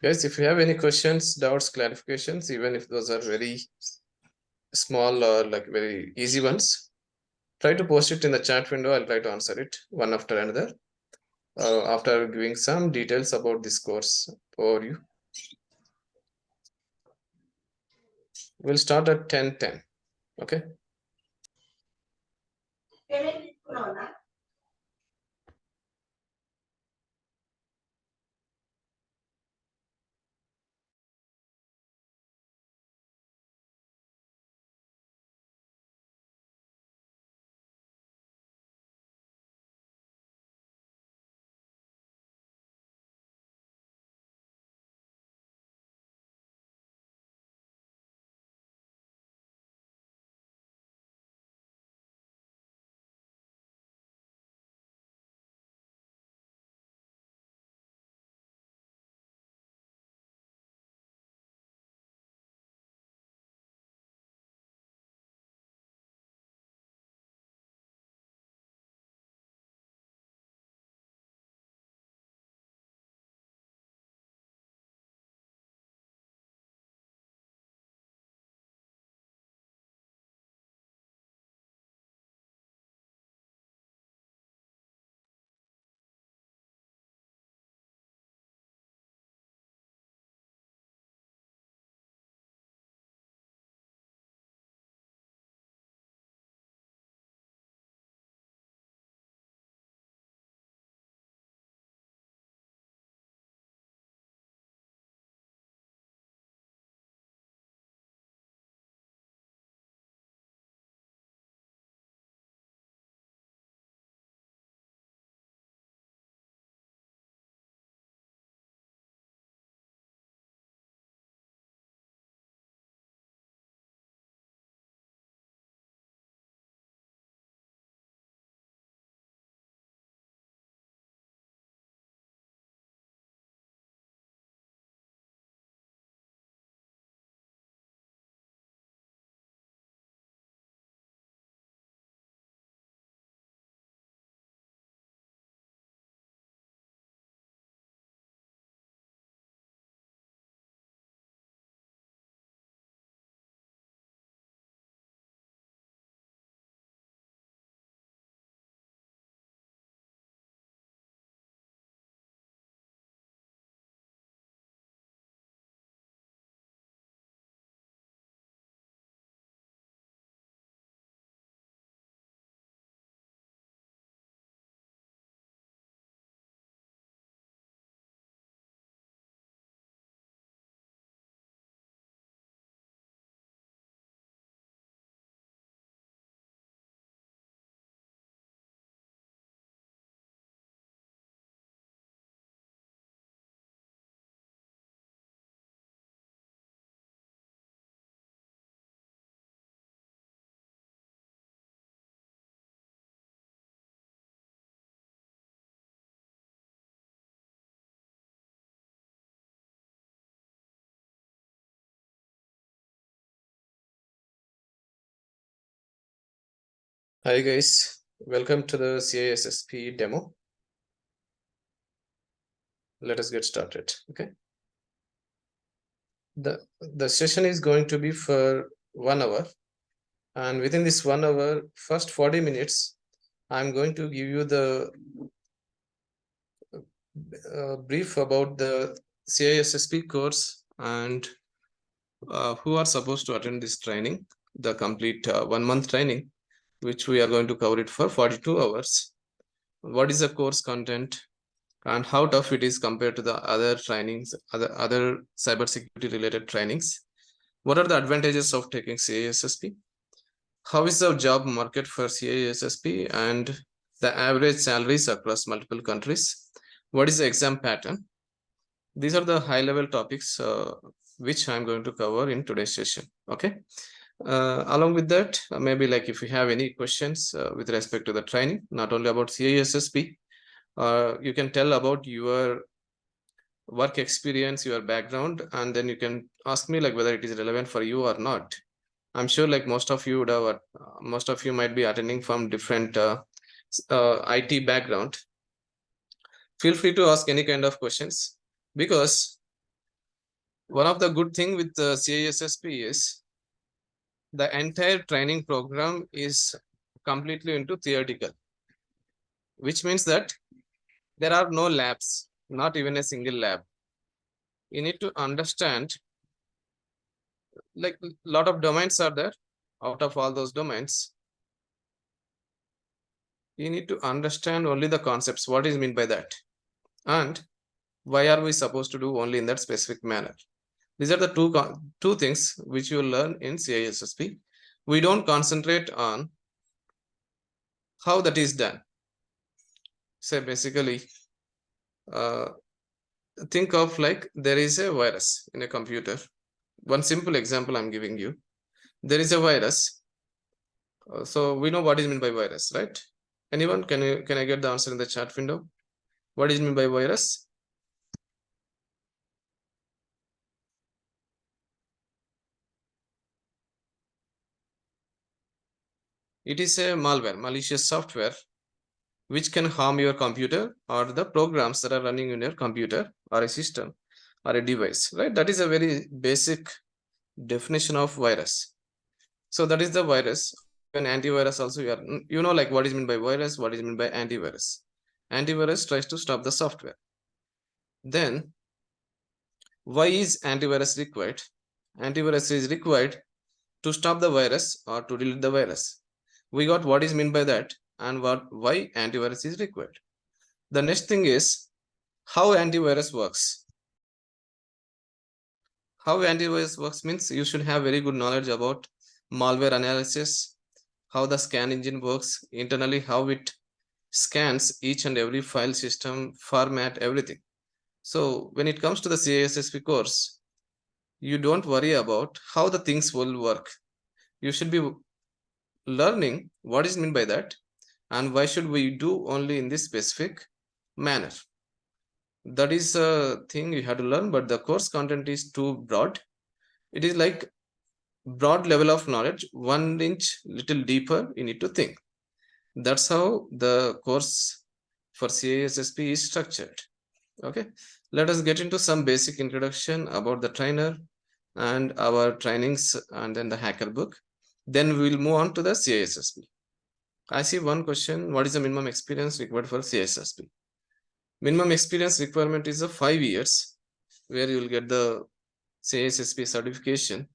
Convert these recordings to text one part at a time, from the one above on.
Guys, if you have any questions, doubts, clarifications, even if those are very small or like very easy ones, try to post it in the chat window. I'll try to answer it one after another after giving some details about this course overview. We'll start at 10:10. Okay. Hi guys, welcome to the CISSP demo. Let us get started. Okay. The session is going to be for 1 hour, and within this 1 hour, first 40 minutes, I'm going to give you the brief about the CISSP course and who are supposed to attend this training, the complete 1 month training, which we are going to cover it for 42 hours. What is the course content and how tough it is compared to the other trainings, other cybersecurity related trainings? What are the advantages of taking CISSP? How is the job market for CISSP and the average salaries across multiple countries? What is the exam pattern? These are the high level topics which I'm going to cover in today's session. Okay. Along with that, maybe like if you have any questions with respect to the training, not only about CISSP, you can tell about your work experience, your background, and then you can ask me like whether it is relevant for you or not. I'm sure like most of you would have, most of you might be attending from different IT background. Feel free to ask any kind of questions, because One of the good thing with the CISSP is the entire training program is completely into theoretical, which means that there are no labs, not even a single lab. You need to understand, like, a lot of domains are there. Out of all those domains, you need to understand only the concepts, what is meant by that, and why are we supposed to do only in that specific manner. These are the two things which you will learn in CISSP. We don't concentrate on how that is done. So basically, think of like there is a virus in a computer. One simple example I'm giving you. There is a virus. So we know what is meant by virus, right? Anyone, can I get the answer in the chat window? What is meant by virus? It is a malware, malicious software, which can harm your computer or the programs that are running in your computer or a system or a device, right? That is a very basic definition of virus. So that is the virus. An antivirus also, you know, like what is meant by virus, what is meant by antivirus. Antivirus tries to stop the software. Then why is antivirus required? Antivirus is required to stop the virus or to delete the virus. We got what is meant by that and why antivirus is required. The next thing is how antivirus works. How antivirus works means you should have very good knowledge about malware analysis, how the scan engine works internally, how it scans each and every file system, format, everything. So when it comes to the CISSP course, you don't worry about how the things will work. You should be learning what is meant by that and why should we do only in this specific manner. That is a thing you have to learn, but the course content is too broad. It is like broad level of knowledge, 1 inch little deeper you need to think. That's how the course for CISSP is structured. Okay, let us get into some basic introduction about the trainer and our trainings and then the hacker book. Then we'll move on to the CISSP. I see one question: what is the minimum experience required for CISSP? Minimum experience requirement is 5 years, where you will get the CISSP certification.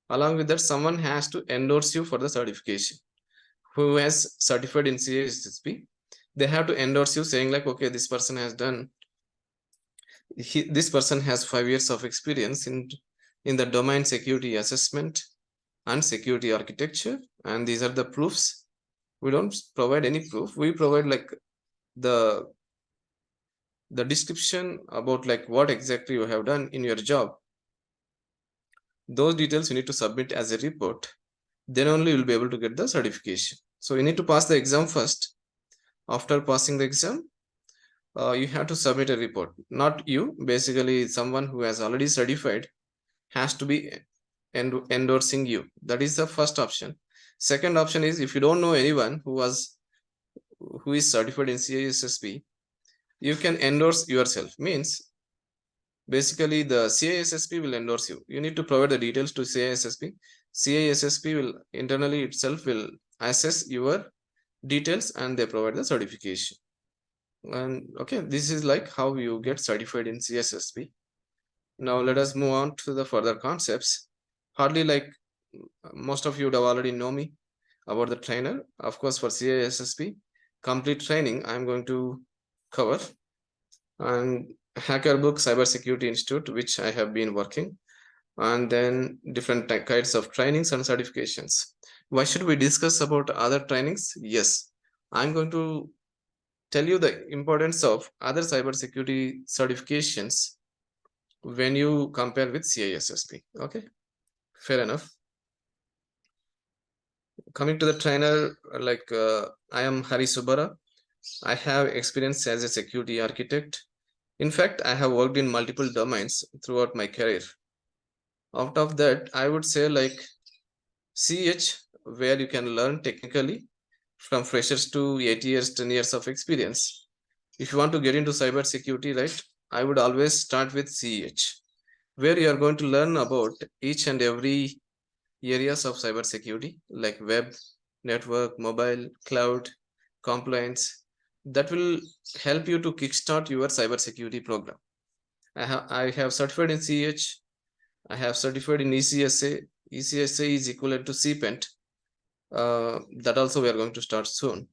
Along with that, someone has to endorse you for the certification. Who has certified in CISSP, they have to endorse you saying like, okay, this person has done, this person has 5 years of experience in the domain security assessment and security architecture, and these are the proofs. We don't provide any proof. We provide like the description about like what exactly you have done in your job. Those details you need to submit as a report. Then only you'll be able to get the certification. So you need to pass the exam first. After passing the exam, you have to submit a report. Not you, basically someone who has already certified has to be endorsing you. That is the first option. Second option is if you don't know anyone who is certified in CISSP, you can endorse yourself. Means basically the CISSP will endorse you. You need to provide the details to CISSP. CISSP will internally itself will assess your details and they provide the certification. And okay, this is like how you get certified in CISSP. Now let us move on to the further concepts. Hardly like most of you would have already know me about the trainer. Of course, for CISSP complete training, I'm going to cover, and hacker book, cybersecurity institute, which I have been working, and then different kinds of trainings and certifications. Why should we discuss about other trainings? Yes, I'm going to tell you the importance of other cybersecurity certifications when you compare with CISSP. Okay, fair enough. Coming to the trainer, like I am Subbara. I have experience as a security architect. In fact, I have worked in multiple domains throughout my career. Out of that, I would say like CH, where you can learn technically from freshers to 8 years, 10 years of experience. If you want to get into cybersecurity, right, I would always start with CH. where you are going to learn about each and every areas of cybersecurity like web, network, mobile, cloud, compliance. That will help you to kickstart your cybersecurity program. I have certified in CH. I have certified in ECSA. ECSA is equivalent to CPENT. That also we are going to start soon.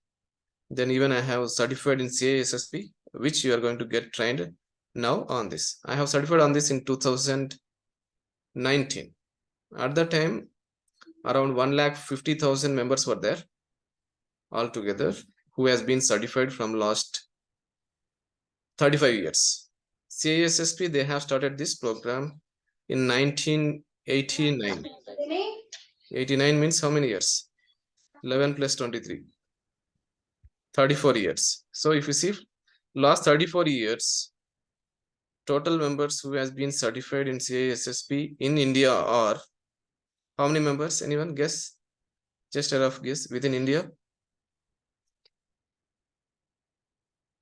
Then even I have certified in CISSP, which you are going to get trained now on this. I have certified on this in 2019. At the time, around 150,000 members were there altogether who has been certified from last 35 years. CISSP, they have started this program in 1989. 89 means how many years? 11 plus 23. 34 years. So if you see, last 34 years, total members who has been certified in CISSP in India are how many members? Anyone guess? Just a rough guess within India.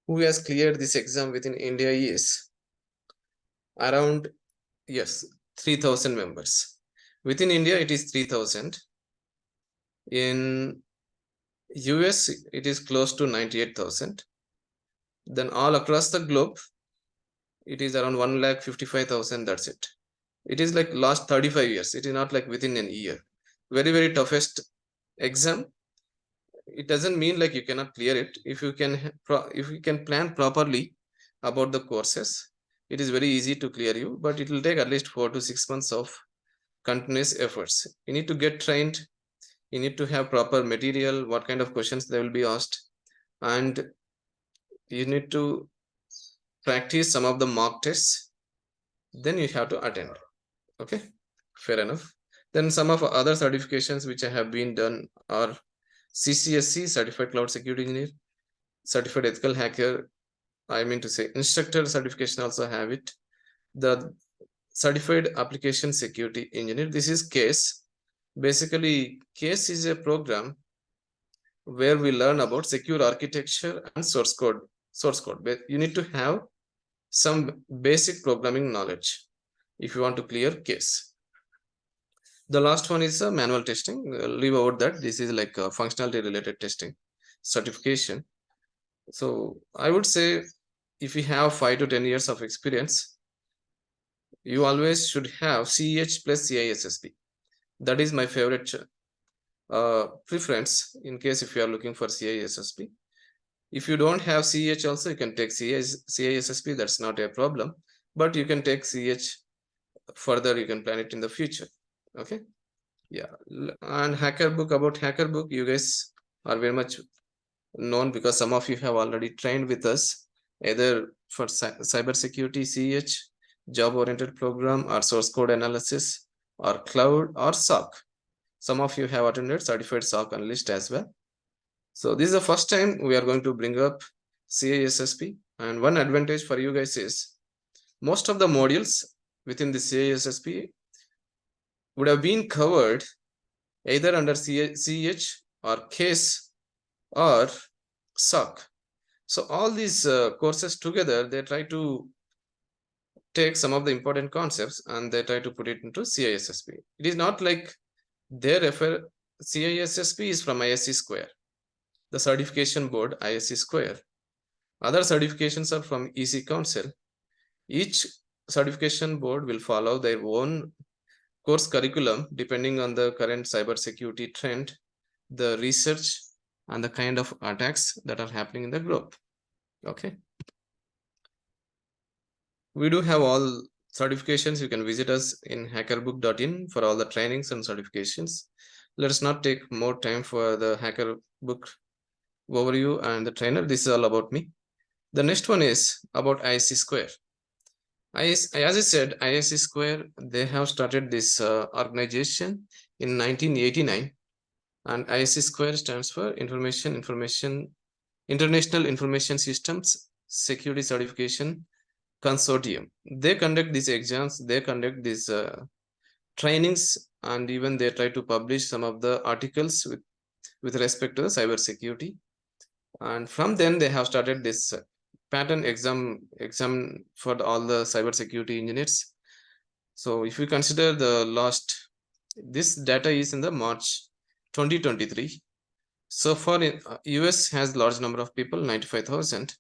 Who has cleared this exam within India is around, yes, 3,000 members. Within India, it is 3,000. In US, it is close to 98,000. Then all across the globe, it is around 1,55,000. That's it. It is like last 35 years. It is not like within an year. Very, very toughest exam. It doesn't mean like you cannot clear it. If you can plan properly about the courses, it is very easy to clear you, but it will take at least 4 to 6 months of continuous efforts. You need to get trained. You need to have proper material, what kind of questions they will be asked, and you need to practice some of the mock tests. Then you have to attend. Okay, fair enough. Then some of other certifications which I have been done are CCSE, Certified Cloud Security Engineer, Certified Ethical Hacker. I mean to say instructor certification also have it. The Certified Application Security Engineer. This is CASE. Basically, CASE is a program where we learn about secure architecture and source code. But you need to have some basic programming knowledge if you want to clear CASE. The last one is manual testing. Leave out that. This is like a functionality related testing certification. So I would say if you have 5 to 10 years of experience, you always should have CH plus CISSP. That is my favorite preference in case if you are looking for CISSP. If you don't have CH also, you can take CISSP. That's not a problem. But you can take CH further. You can plan it in the future. Okay. Yeah. And about hacker book, you guys are very much known because some of you have already trained with us either for cybersecurity CH, job oriented program, or source code analysis, or cloud, or SOC. Some of you have attended certified SOC analyst as well. So this is the first time we are going to bring up CISSP, and one advantage for you guys is most of the modules within the CISSP would have been covered either under CH or CASE or SOC. So all these courses together, they try to take some of the important concepts and they try to put it into CISSP. It is not like they refer, CISSP is from ISC Square, the certification board ISC Square. Other certifications are from EC Council. Each certification board will follow their own course curriculum depending on the current cybersecurity trend, the research, and the kind of attacks that are happening in the globe. Okay. We do have all certifications. You can visit us in hackerbook.in for all the trainings and certifications. Let us not take more time for the hackerbook overview and the trainer. This is all about me. The next one is about ISC Square. As I said, ISC Square, they have started this organization in 1989, and ISC Square stands for International Information Systems Security Certification Consortium. They conduct these exams, they conduct these trainings, and even they try to publish some of the articles with respect to the cybersecurity. And from then they have started this pattern exam for all the cybersecurity engineers. So if you consider the last, this data is in the March 2023. So far, US has large number of people, 95,000,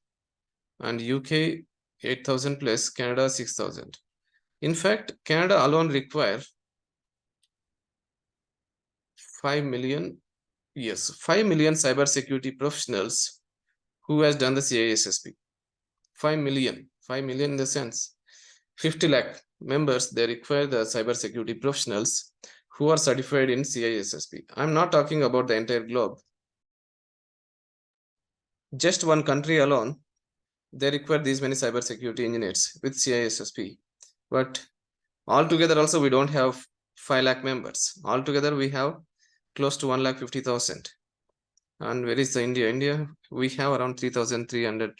and UK 8,000 plus, Canada 6,000. In fact, Canada alone require 5 million, yes, 5 million cybersecurity professionals who has done the CISSP. 5 million, 5 million in the sense 50 lakh members, they require the cybersecurity professionals who are certified in CISSP. I'm not talking about the entire globe. Just one country alone, they require these many cybersecurity engineers with CISSP. But altogether also we don't have 5 lakh members. Altogether we have close to 1,50,000. And where is the India? India, we have around 3,300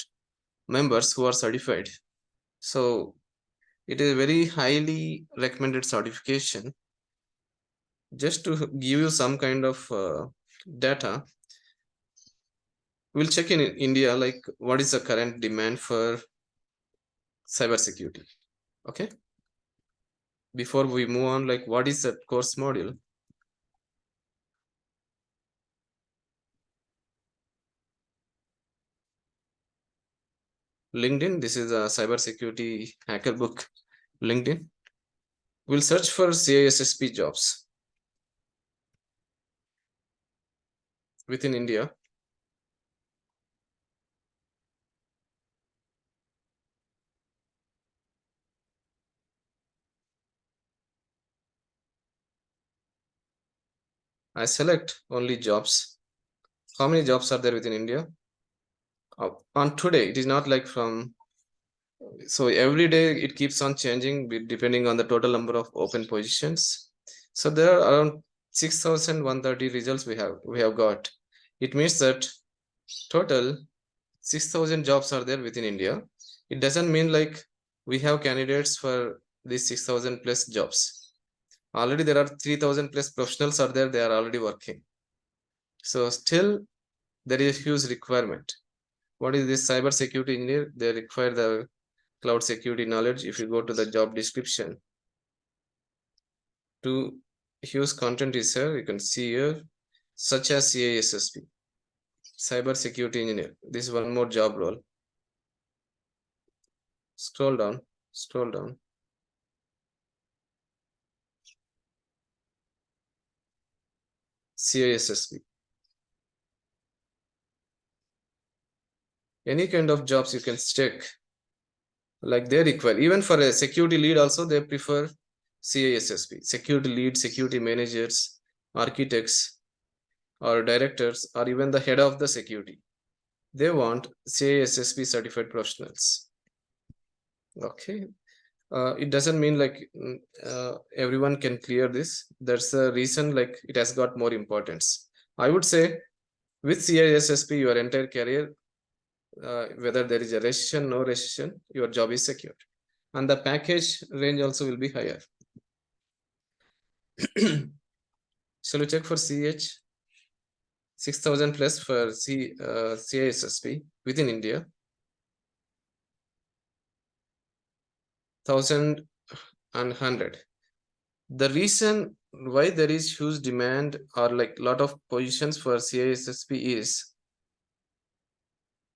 members who are certified. So it is a very highly recommended certification. Just to give you some kind of data, we'll check in India, like what is the current demand for cybersecurity. Okay. Before we move on, like what is that course module? LinkedIn, this is a cybersecurity hacker book. LinkedIn. We'll search for CISSP jobs within India. I select only jobs. How many jobs are there within India? On today, it is not like from, so every day it keeps on changing depending on the total number of open positions. So there are around 6,130 results we have got. It means that total 6,000 jobs are there within India. It doesn't mean like we have candidates for these 6,000 plus jobs. Already there are 3,000 plus professionals are there, they are already working. So still there is a huge requirement. What is this cyber security engineer? They require the cloud security knowledge. If you go to the job description, to huge content is here, you can see here, such as CISSP, cyber security engineer. This is one more job role. Scroll down, scroll down. CISSP. Any kind of jobs you can check, like they require, even for a security lead also, they prefer CISSP, security lead, security managers, architects, or directors, or even the head of the security. They want CISSP certified professionals. Okay. It doesn't mean like everyone can clear this. That's the reason like it has got more importance. I would say with CISSP, your entire career, whether there is a recession, no recession, your job is secured. And the package range also will be higher. Shall we check for CH? 6,000 plus for CISSP within India. 1,100. The reason why there is huge demand or like lot of positions for CISSP is,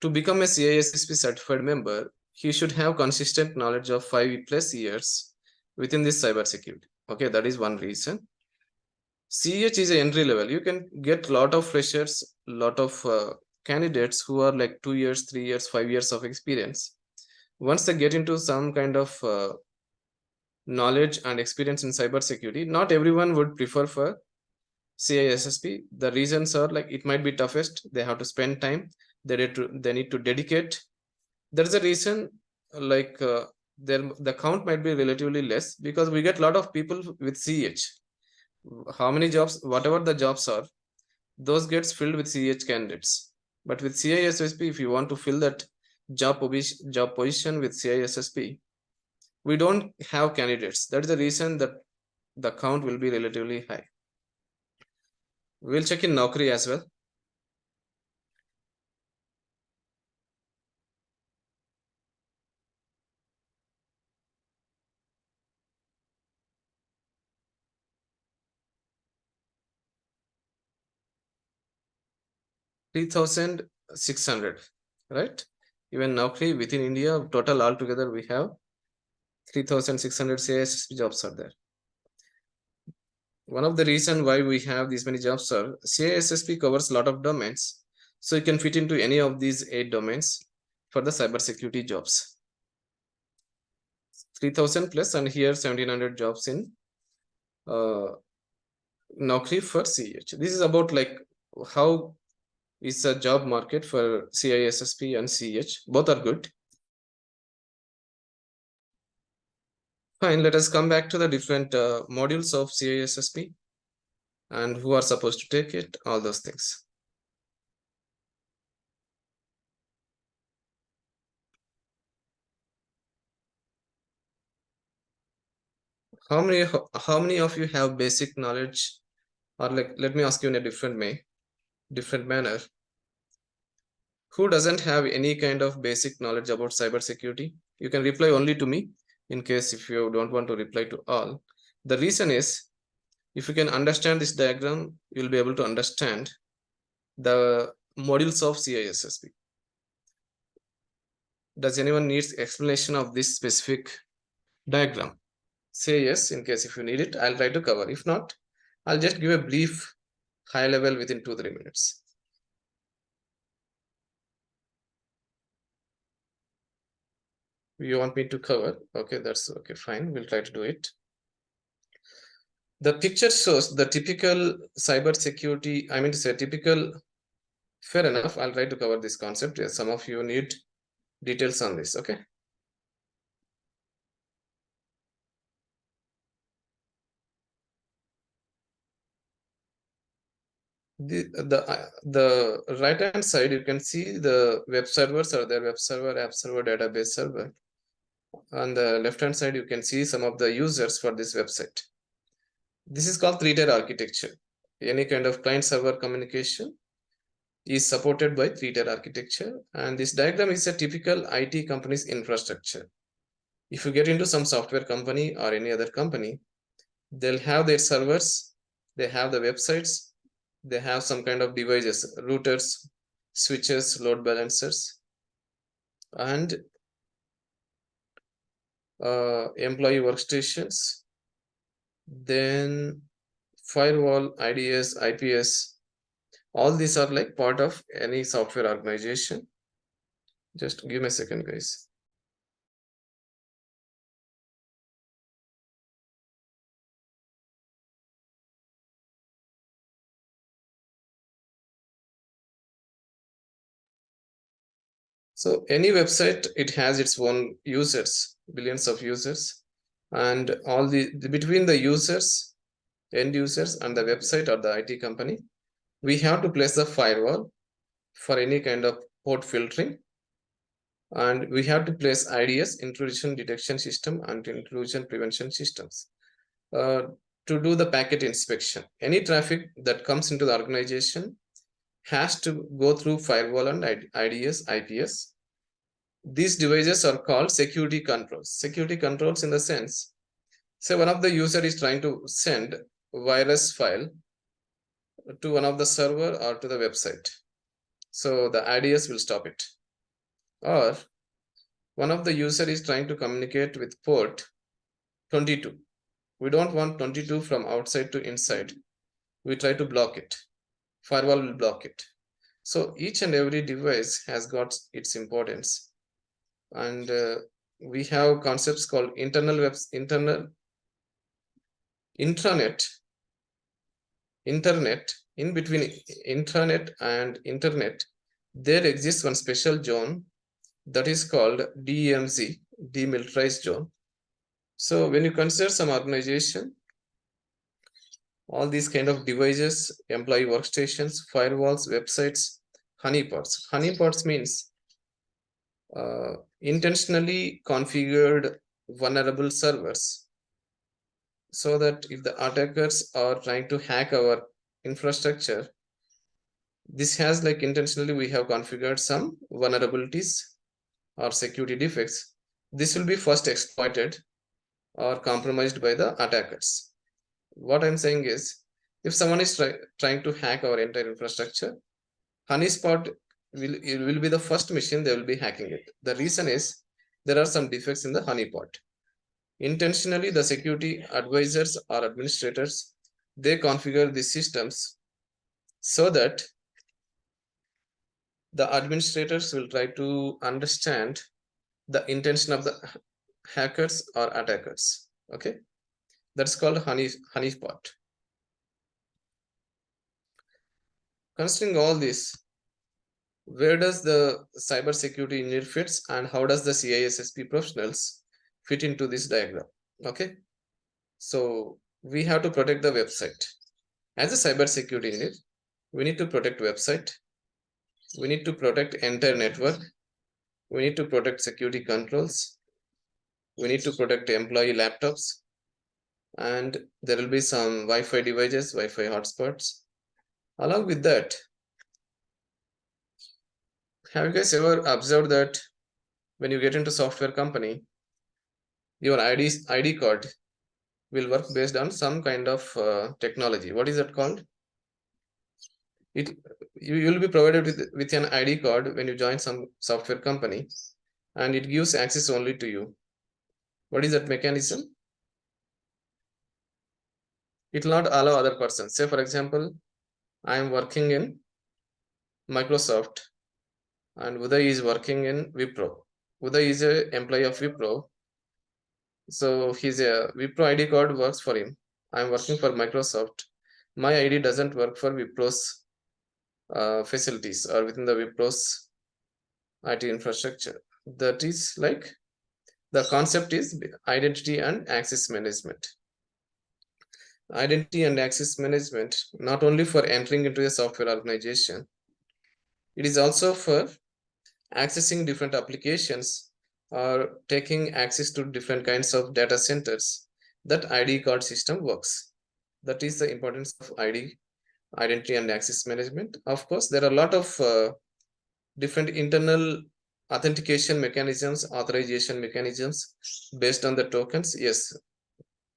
to become a CISSP certified member, he should have consistent knowledge of 5 plus years within this cybersecurity. Okay, that is one reason. CH is an entry level. You can get lot of freshers, lot of candidates who are like 2 years, 3 years, 5 years of experience. Once they get into some kind of knowledge and experience in cybersecurity, not everyone would prefer for CISSP. The reasons are like it might be toughest. They have to spend time. They need to dedicate. There's a reason like the count might be relatively less because we get a lot of people with CH. How many jobs, whatever the jobs are, those gets filled with CH candidates. But with CISSP, if you want to fill that job position with CISSP, we don't have candidates. That is the reason that the count will be relatively high. We'll check in Naukri as well. 3,600, right? Even Naukri within India, total altogether we have 3,600 CISSP jobs are there. One of the reason why we have these many jobs are CISSP covers a lot of domains. So you can fit into any of these 8 domains for the cybersecurity jobs. 3,000 plus, and here 1,700 jobs in Naukri for CH. This is about like how is a job market for CISSP and CH. Both are good. Fine, let us come back to the different modules of CISSP and who are supposed to take it, all those things. How many of you have basic knowledge, or like, let me ask you in a different manner. Who doesn't have any kind of basic knowledge about cybersecurity? You can reply only to me in case if you don't want to reply to all. The reason is, if you can understand this diagram, you'll be able to understand the modules of CISSP. Does anyone needs explanation of this specific diagram? Say yes in case if you need it. I'll try to cover. If not, I'll just give a brief high level within 2-3 minutes. You want me to cover? Okay, that's okay, fine. We'll try to do it. The picture shows the typical cybersecurity, I mean to say typical, fair enough. I'll try to cover this concept. Yes, some of you need details on this, okay? The right hand side, you can see the web servers are there, web server, app server, database server. On the left hand side, you can see some of the users for this website. This is called 3-tier architecture. Any kind of client server communication is supported by 3-tier architecture, and this diagram is a typical IT company's infrastructure. If you get into some software company or any other company, they'll have their servers, they have the websites, they have some kind of devices, routers, switches, load balancers, and employee workstations, then firewall, IDS, IPS. All these are like part of any software organization. Just give me a second, guys. So any website, it has its own users, billions of users, and all the between the users, end users, and the website or the IT company, we have to place a firewall for any kind of port filtering, and we have to place IDS, intrusion detection system, and intrusion prevention systems to do the packet inspection. Any traffic that comes into the organization has to go through firewall and IDS, IPS. These devices are called security controls. Security controls in the sense, say one of the user is trying to send a virus file to one of the server or to the website. So the IDS will stop it. Or one of the user is trying to communicate with port 22. We don't want 22 from outside to inside. We try to block it. Firewall will block it. So each and every device has got its importance. And we have concepts called intranet, in between intranet and internet, there exists one special zone that is called DMZ, demilitarized zone. So when you consider some organization, all these kind of devices, employee workstations, firewalls, websites, honeypots. Honeypots means intentionally configured vulnerable servers, so that if the attackers are trying to hack our infrastructure, this has like intentionally we have configured some vulnerabilities or security defects. This will be first exploited or compromised by the attackers. What I'm saying is, if someone is trying to hack our entire infrastructure, honeypot will be the first machine they will be hacking it. The reason is there are some defects in the honeypot. Intentionally, the security advisors or administrators, they configure the systems so that the administrators will try to understand the intention of the hackers or attackers. Okay, that's called honeypot. Considering all this, where does the cybersecurity engineer fits and how does the CISSP professionals fit into this diagram? Okay, so we have to protect the website. As a cybersecurity engineer, we need to protect website. We need to protect entire network. We need to protect security controls. We need to protect employee laptops. And there will be some Wi-Fi devices, Wi-Fi hotspots. Along with that, have you guys ever observed that when you get into software company, your ID card will work based on some kind of technology? What is that called? You will be provided with an ID card when you join some software company, and it gives access only to you. What is that mechanism? It will not allow other persons. Say, for example, I am working in Microsoft and Uday is working in Wipro. Uday is an employee of Wipro. So his Wipro ID card works for him. I am working for Microsoft. My ID doesn't work for Wipro's facilities or within the Wipro's IT infrastructure. That is like the concept is identity and access management. Identity and access management, not only for entering into a software organization, it is also for accessing different applications or taking access to different kinds of data centers. That ID card system works. That is the importance of identity and access management. Of course, there are a lot of different internal authentication mechanisms, authorization mechanisms based on the tokens. Yes,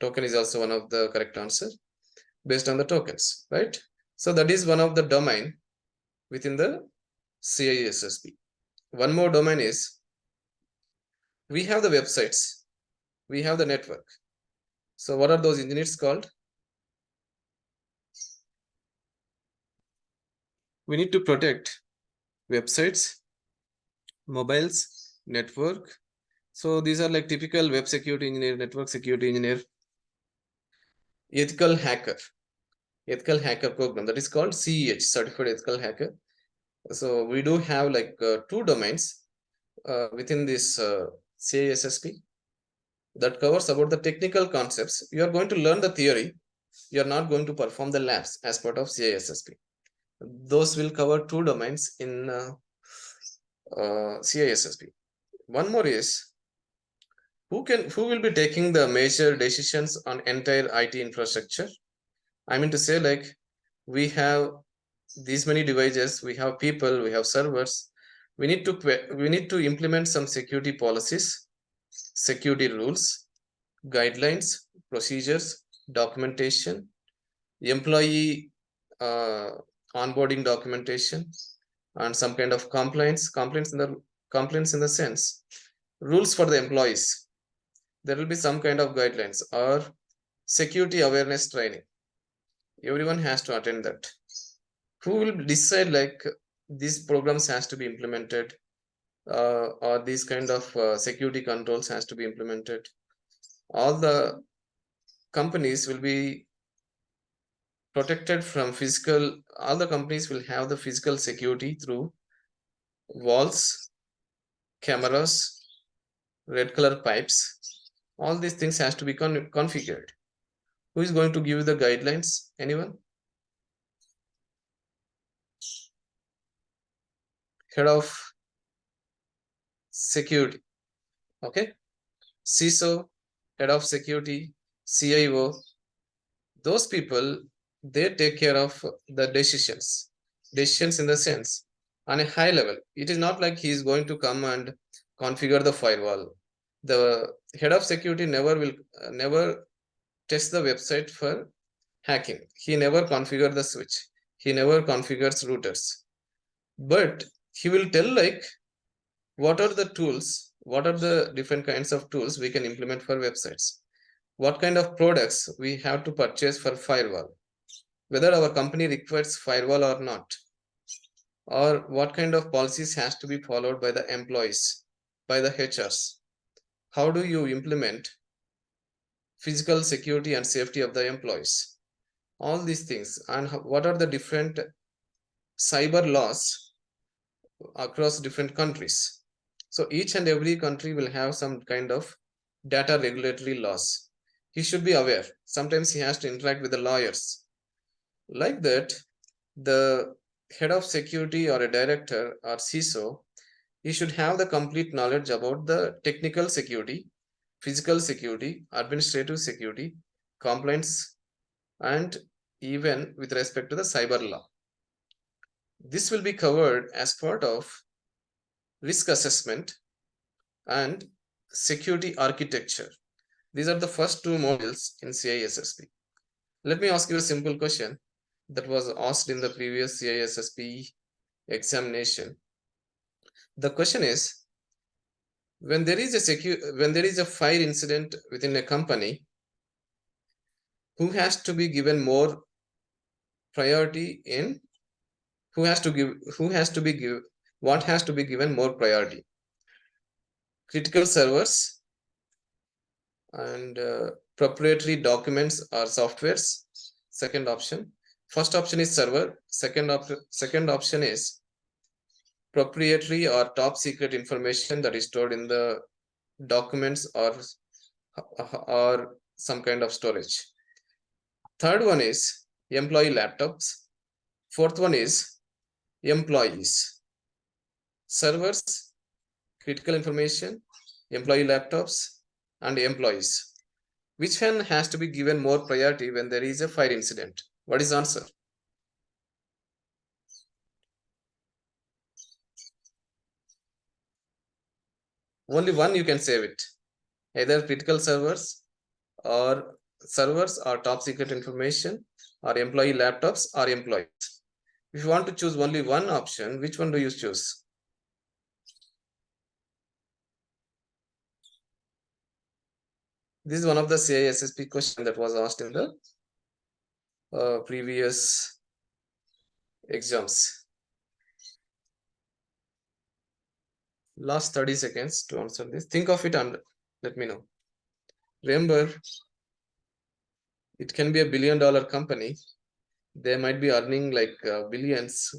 token is also one of the correct answer based on the tokens, right? So that is one of the domain within the CISSP. One more domain is we have the websites, we have the network. So what are those engineers called? We need to protect websites, mobiles, network. So these are like typical web security engineer, network security engineer, ethical hacker program, that is called CEH, certified ethical hacker. So we do have like two domains within this CISSP that covers about the technical concepts. You are going to learn the theory. You are not going to perform the labs as part of CISSP. Those will cover two domains in CISSP. One more is who will be taking the major decisions on entire IT infrastructure. I mean to say, like, we have these many devices, we have people, we have servers. We need to implement some security policies, security rules, guidelines, procedures, documentation, employee onboarding documentation, and some kind of complaints in the sense rules for the employees. There will be some kind of guidelines or security awareness training. Everyone has to attend that. Who will decide like these programs has to be implemented or these kind of security controls has to be implemented? All the companies will be protected from physical. All the companies will have the physical security through walls, cameras, red color pipes. All these things has to be configured. Who is going to give the guidelines? Anyone? Head of security. Okay. CISO, head of security, CIO. Those people, they take care of the decisions in the sense on a high level. It is not like he is going to come and configure the firewall. The head of security never test the website for hacking. He never configure the switch. He never configures routers. but he will tell like what are the tools, what are the different kinds of tools we can implement for websites, what kind of products we have to purchase for firewall, whether our company requires firewall or not, or what kind of policies has to be followed by the employees, by the HRs. How do you implement physical security and safety of the employees? All these things, and what are the different cyber laws across different countries. So each and every country will have some kind of data regulatory laws. He should be aware. Sometimes he has to interact with the lawyers. Like that, the head of security or a director or CISO, he should have the complete knowledge about the technical security, physical security, administrative security, compliance, and even with respect to the cyber law. This will be covered as part of risk assessment and security architecture. These are the first two modules in CISSP. Let me ask you a simple question that was asked in the previous CISSP examination. The question is, when there is a fire incident within a company, who has to be given more priority in what has to be given more priority? Critical servers and proprietary documents or softwares. Second option. First option is server. Second option is proprietary or top secret information that is stored in the documents or some kind of storage. Third one is employee laptops. Fourth one is employees. Servers, critical information, employee laptops, and employees. Which one has to be given more priority when there is a fire incident? What is the answer? Only one you can save it. Either critical servers or top secret information, or employee laptops or employees. If you want to choose only one option, which one do you choose? This is one of the CISSP question that was asked in the previous exams. Last 30 seconds to answer this. Think of it and let me know. Remember, it can be $1 billion company. They might be earning like billions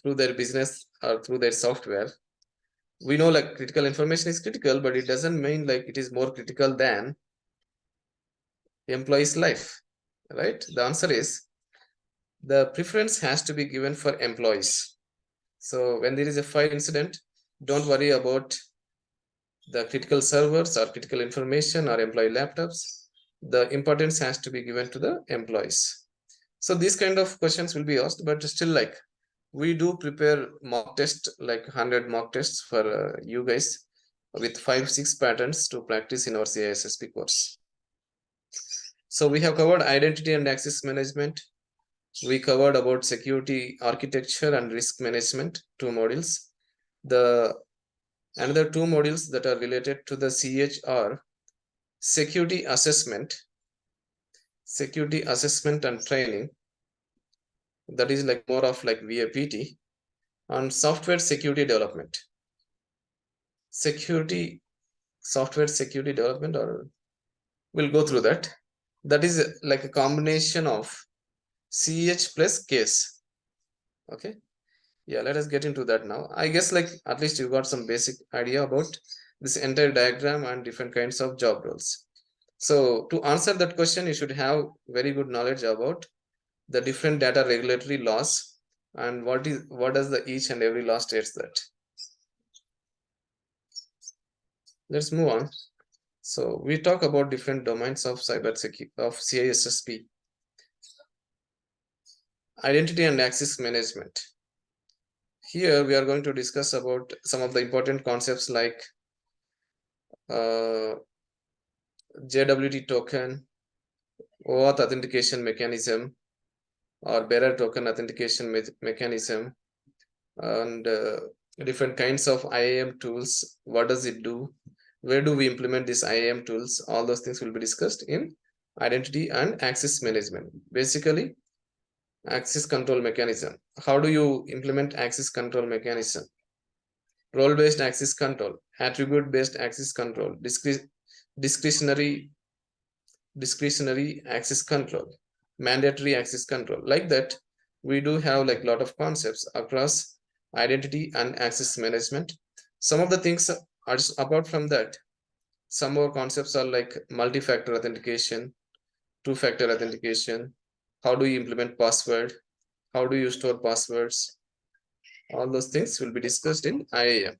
through their business or through their software. We know like critical information is critical, but it doesn't mean like it is more critical than employee's life, right? The answer is the preference has to be given for employees. So when there is a fire incident, don't worry about the critical servers or critical information or employee laptops. The importance has to be given to the employees. So these kind of questions will be asked, but still like we do prepare mock test, like 100 mock tests for you guys with 5-6 patterns to practice in our CISSP course. So we have covered identity and access management. We covered about security architecture and risk management, 2 modules. The another 2 modules that are related to the CH are security assessment and training. That is like more of like VAPT, and software security development. Software security development, or we'll go through that. That is like a combination of CH plus case. Okay. Yeah, let us get into that now. I guess like at least you got some basic idea about this entire diagram and different kinds of job roles. So to answer that question, you should have very good knowledge about the different data regulatory laws and what does the each and every law states that. Let's move on. So we talk about different domains of cybersecurity of CISSP. Identity and access management. Here we are going to discuss about some of the important concepts like JWT token, OAuth authentication mechanism, or bearer token authentication mechanism, and different kinds of IAM tools. What does it do? Where do we implement these IAM tools? All those things will be discussed in identity and access management. Basically, access control mechanism. How do you implement access control mechanism? Role-based access control, attribute-based access control, discretionary access control, mandatory access control. Like that, we do have like a lot of concepts across identity and access management. Some of the things are apart from that, some more concepts are like multi-factor authentication, two-factor authentication, how do you implement password, how do you store passwords. All those things will be discussed in IAM.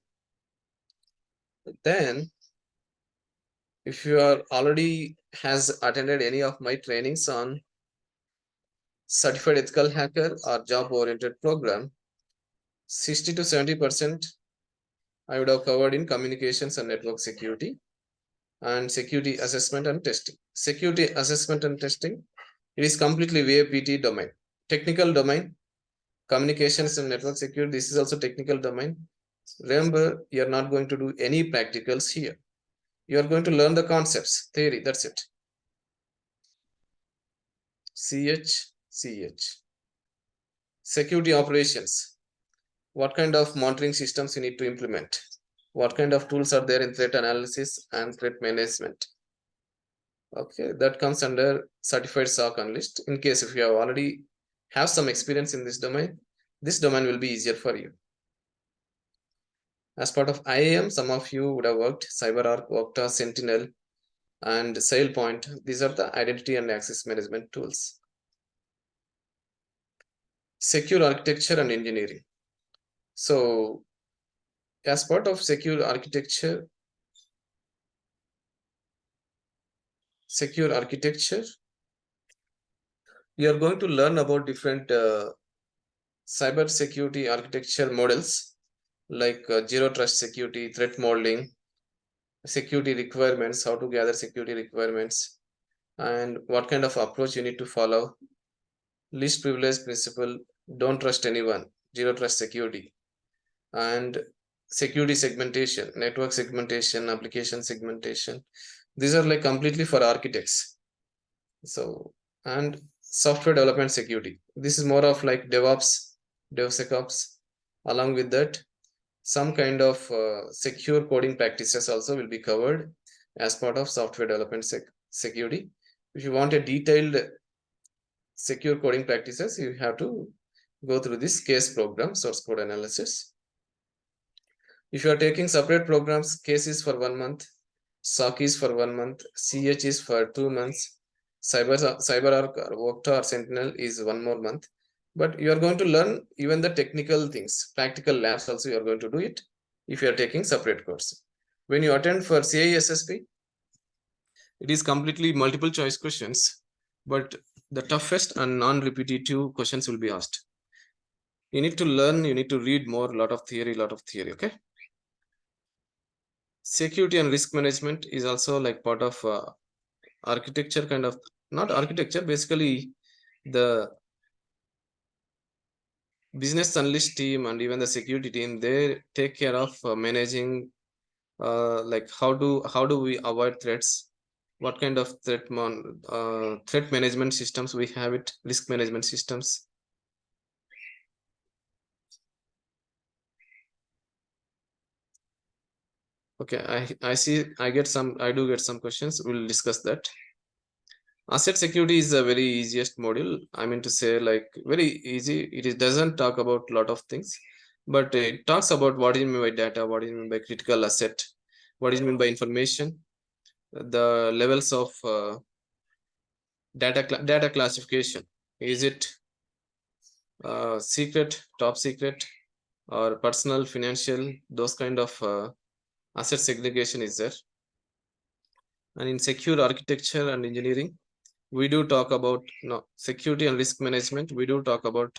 Then if you are already has attended any of my trainings on certified ethical hacker or job oriented program, 60 to 70% I would have covered in communications and network security and security assessment and testing. Security assessment and testing, it is completely VAPT domain. Technical domain, communications and network security, this is also technical domain. Remember, you are not going to do any practicals here. You are going to learn the concepts, theory, that's it. CH. Security operations. What kind of monitoring systems you need to implement? What kind of tools are there in threat analysis and threat management? Okay, that comes under certified SOC analyst. In case if you have already have some experience in this domain will be easier for you. As part of IAM, some of you would have worked CyberArk, Okta, Sentinel, and SailPoint. These are the identity and access management tools. Secure architecture and engineering. So, as part of secure architecture, you are going to learn about different cyber security architecture models like zero trust security, threat modeling, security requirements, how to gather security requirements, and what kind of approach you need to follow. Least privilege principle, don't trust anyone, zero trust security, and security segmentation, network segmentation, application segmentation. These are like completely for architects. So, and software development security. This is more of like DevOps, DevSecOps. Along with that, some kind of secure coding practices also will be covered as part of software development security. If you want a detailed secure coding practices, you have to go through this CASE program, source code analysis. If you are taking separate programs, CASE is for 1 month, SOC is for 1 month, CH is for 2 months, CyberArk or Okta or Sentinel is 1 more month. But you are going to learn even the technical things, practical labs also you are going to do it if you are taking separate course. When you attend for CISSP, it is completely multiple choice questions, but the toughest and non-repetitive questions will be asked. You need to learn, you need to read more, lot of theory, okay? Security and risk management is also like part of architecture kind of, not architecture, basically the business analyst team and even the security team, they take care of managing like how do we avoid threats, what kind of threat management systems we have it, risk management systems. Okay, I see, I do get some questions. We'll discuss that. Asset security is a very easiest module. I mean to say, like, very easy. It doesn't talk about a lot of things, but it talks about what is meant by data, what is meant by critical asset, what is meant by information, the levels of data classification. Is it secret, top secret, or personal, financial? Those kind of asset segregation is there. And in secure architecture and engineering, we do talk about security and risk management. We do talk about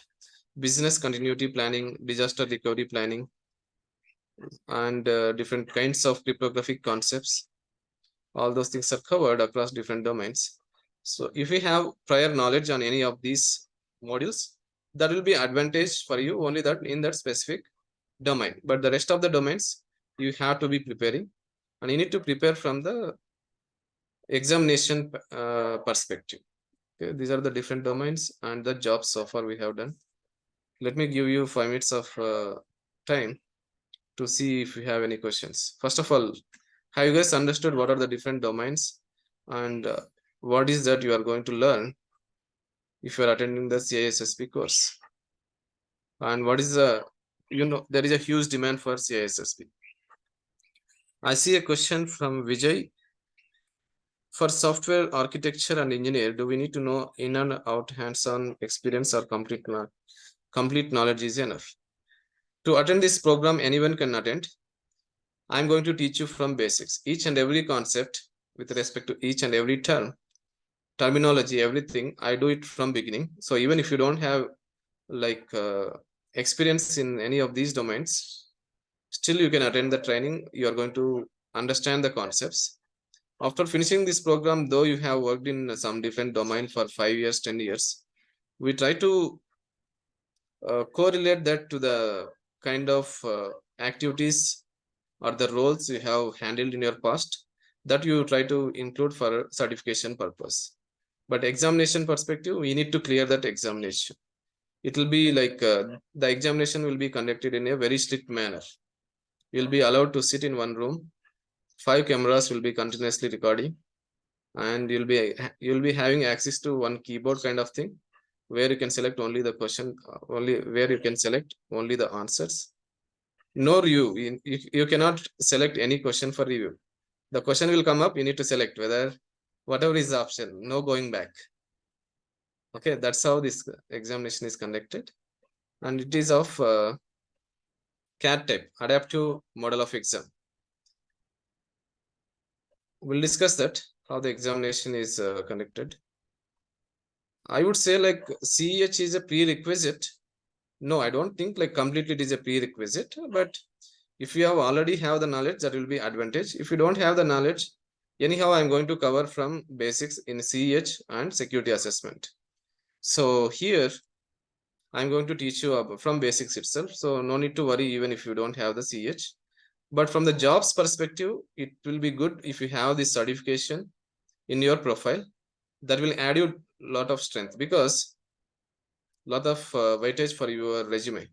business continuity planning, disaster recovery planning, and different kinds of cryptographic concepts. All those things are covered across different domains. So if we have prior knowledge on any of these modules, that will be advantage for you only that in that specific domain. But the rest of the domains you have to be preparing, and you need to prepare from the examination perspective. Okay, these are the different domains and the jobs so far we have done. Let me give you 5 minutes of time to see if you have any questions. First of all, have you guys understood what are the different domains and what is that you are going to learn if you are attending the CISSP course? And what is the, there is a huge demand for CISSP. I see a question from Vijay. For software architecture and engineer, do we need to know in and out hands-on experience or complete knowledge is enough? To attend this program, anyone can attend. I'm going to teach you from basics. Each and every concept with respect to each and every term, terminology, everything, I do it from beginning. So even if you don't have like experience in any of these domains, still you can attend the training. You are going to understand the concepts. After finishing this program, though you have worked in some different domain for 5 years, 10 years, we try to correlate that to the kind of activities or the roles you have handled in your past that you try to include for certification purpose. But examination perspective, we need to clear that examination. It will be like the examination will be conducted in a very strict manner. You'll be allowed to sit in one room. 5 cameras will be continuously recording, and you'll be having access to one keyboard kind of thing where you can select only the question, only where you can select only the answers. No review. You cannot select any question for review. The question will come up, you need to select whether whatever is the option, no going back. Okay, that's how this examination is conducted, and it is of CAT type, adaptive model of exam. We'll discuss that how the examination is conducted. I would say like CEH is a prerequisite. No, I don't think like completely it is a prerequisite, but if you have already have the knowledge, that will be advantage. If you don't have the knowledge, anyhow, I'm going to cover from basics in CEH and security assessment. So here, I'm going to teach you from basics itself. So no need to worry even if you don't have the CEH. But from the jobs perspective, it will be good if you have this certification in your profile. That will add you a lot of strength because lot of weightage for your resume.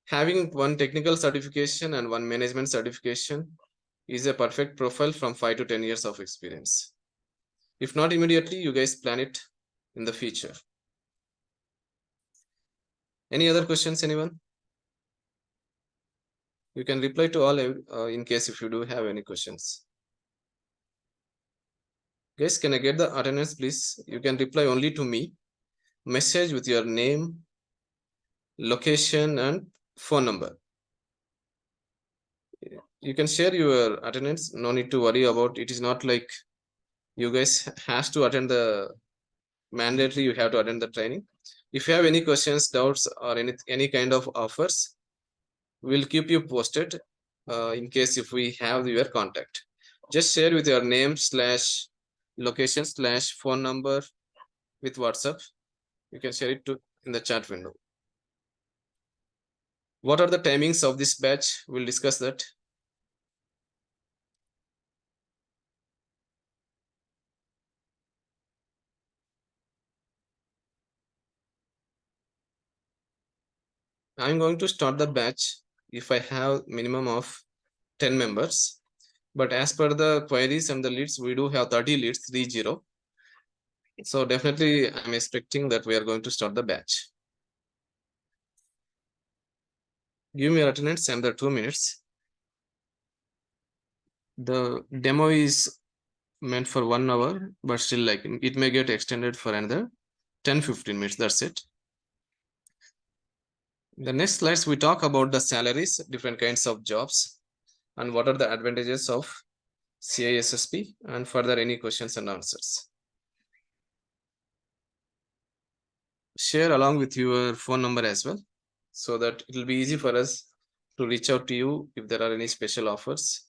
Having one technical certification and one management certification is a perfect profile from 5 to 10 years of experience. If not immediately, you guys plan it in the future. Any other questions, anyone? You can reply to all in case if you do have any questions. Guys, can I get the attendance, please? You can reply only to me. Message with your name, location, and phone number. You can share your attendance. No need to worry about it. Is not like you guys has to attend the mandatory. You have to attend the training. If you have any questions, doubts, or any kind of offers, we'll keep you posted in case if we have your contact. Just share with your name / location / phone number with WhatsApp. You can share it in the chat window. What are the timings of this batch? We'll discuss that. I'm going to start the batch if I have minimum of 10 members. But as per the queries and the leads, we do have 30 leads, 30. So definitely I'm expecting that we are going to start the batch. Give me your attendance and the 2 minutes. The demo is meant for 1 hour, but still like it may get extended for another 10-15 minutes. That's it. The next slides, we talk about the salaries, different kinds of jobs, and what are the advantages of CISSP, and further any questions and answers. Share along with your phone number as well, so that it will be easy for us to reach out to you if there are any special offers.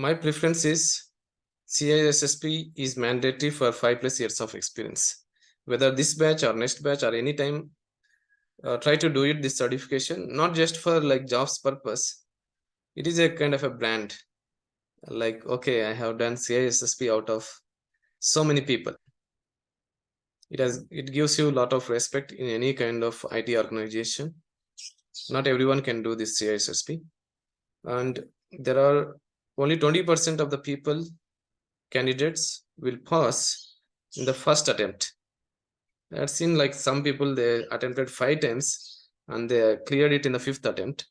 My preference is CISSP is mandatory for 5+ years of experience. Whether this batch or next batch or any time, try to do it, this certification, not just for like jobs purpose. It is a kind of a brand. Like, okay, I have done CISSP out of so many people. It gives you a lot of respect in any kind of IT organization. Not everyone can do this CISSP. And there are only 20% of the people, candidates, will pass in the first attempt. I've seen like some people, they attempted 5 times and they cleared it in the 5th attempt,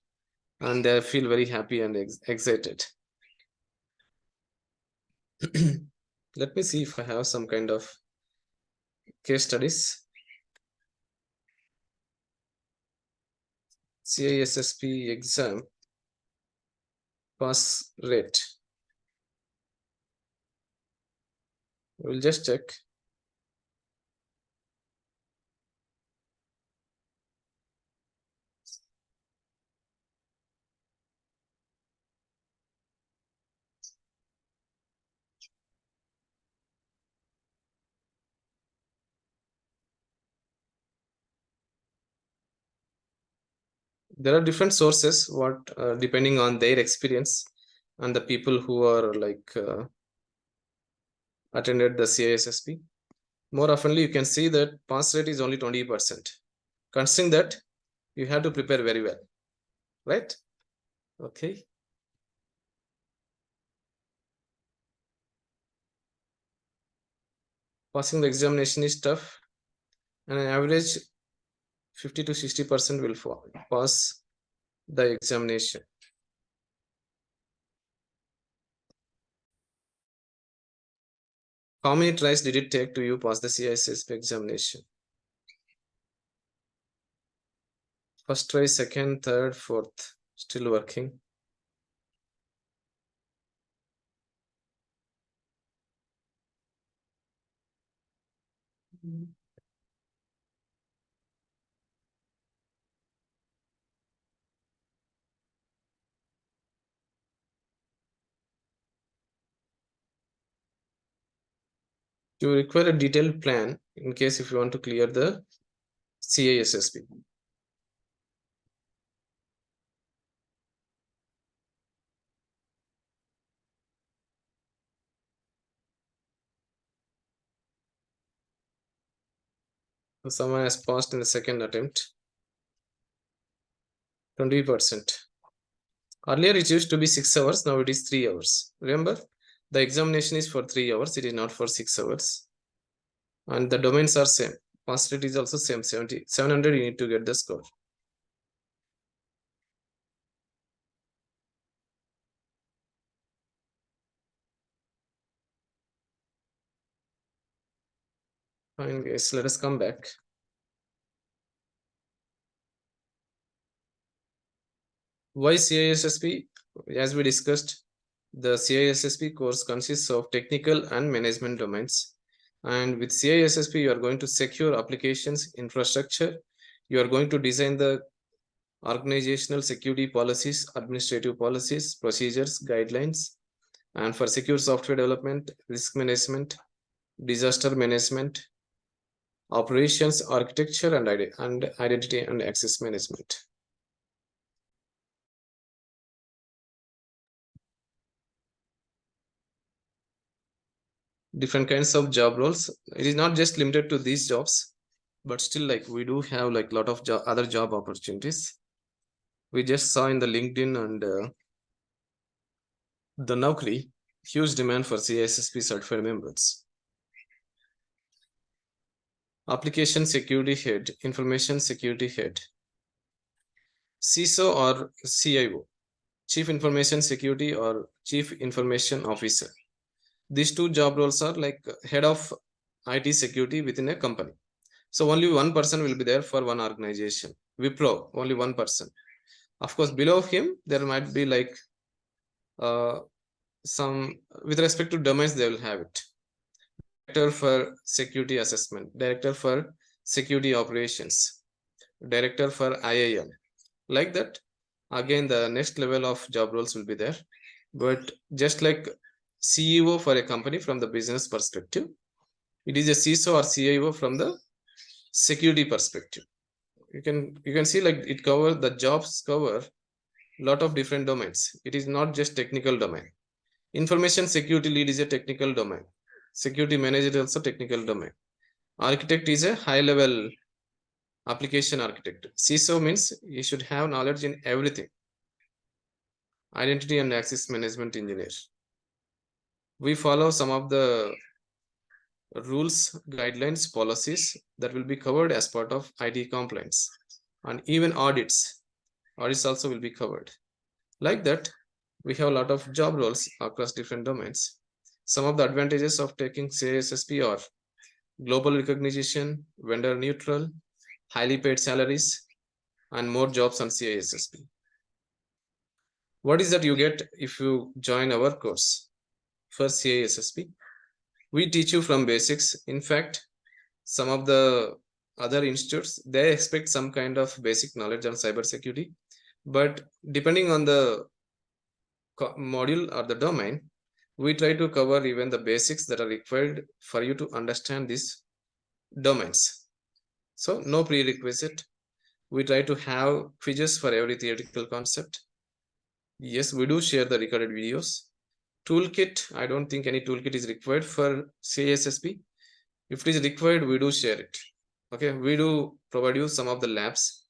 and they feel very happy and excited. Let me see if I have some kind of case studies. CISSP exam pass rate. We'll just check. There are different sources, what depending on their experience and the people who are like attended the CISSP. More oftenly, you can see that pass rate is only 20%. Considering that, you have to prepare very well, right? Okay. Passing the examination is tough, and an average 50 to 60% will pass the examination. How many tries did it take to you pass the CISSP examination? First try, second, third, fourth, still working. You require a detailed plan in case if you want to clear the CISSP. So someone has passed in the second attempt. 20%. Earlier it used to be 6 hours, now it is 3 hours. Remember, the examination is for 3 hours, it is not for 6 hours. And the domains are same. Pass rate is also same, 700 you need to get the score. Fine guys, let us come back. Why CISSP? As we discussed, the CISSP course consists of technical and management domains. And with CISSP, you are going to secure applications infrastructure. You are going to design the organizational security policies, administrative policies, procedures, guidelines, and for secure software development, risk management, disaster management, operations, architecture, and identity and access management. Different kinds of job roles. It is not just limited to these jobs, but still like we do have like a lot of other job opportunities. We just saw in the LinkedIn and the Naukri, huge demand for CISSP certified members. Application security head, information security head, CISO or CIO, chief information security or chief information officer. These two job roles are like head of IT security within a company. So only one person will be there for one organization. Wipro, only one person. Of course, below him, there might be like some, with respect to domains, they will have it. Director for security assessment, director for security operations, director for IIM. Like that, again, the next level of job roles will be there. But just like CEO for a company from the business perspective, it is a CISO or CIO from the security perspective. You can see like it cover the jobs cover lot of different domains. It is not just technical domain. Information security lead is a technical domain. Security manager is also technical domain. Architect is a high level application architect. CISO means you should have knowledge in everything. Identity and access management engineer. We follow some of the rules, guidelines, policies that will be covered as part of IT compliance, and even audits. Audits also will be covered. Like that, we have a lot of job roles across different domains. Some of the advantages of taking CISSP are global recognition, vendor neutral, highly paid salaries, and more jobs on CISSP. What is that you get if you join our course for CISSP? We teach you from basics. In fact, some of the other institutes, they expect some kind of basic knowledge on cybersecurity, but depending on the module or the domain, we try to cover even the basics that are required for you to understand these domains. So no prerequisite. We try to have quizzes for every theoretical concept. Yes, we do share the recorded videos. Toolkit, I don't think any toolkit is required for CISSP. If it is required, we do share it. Okay, we do provide you some of the labs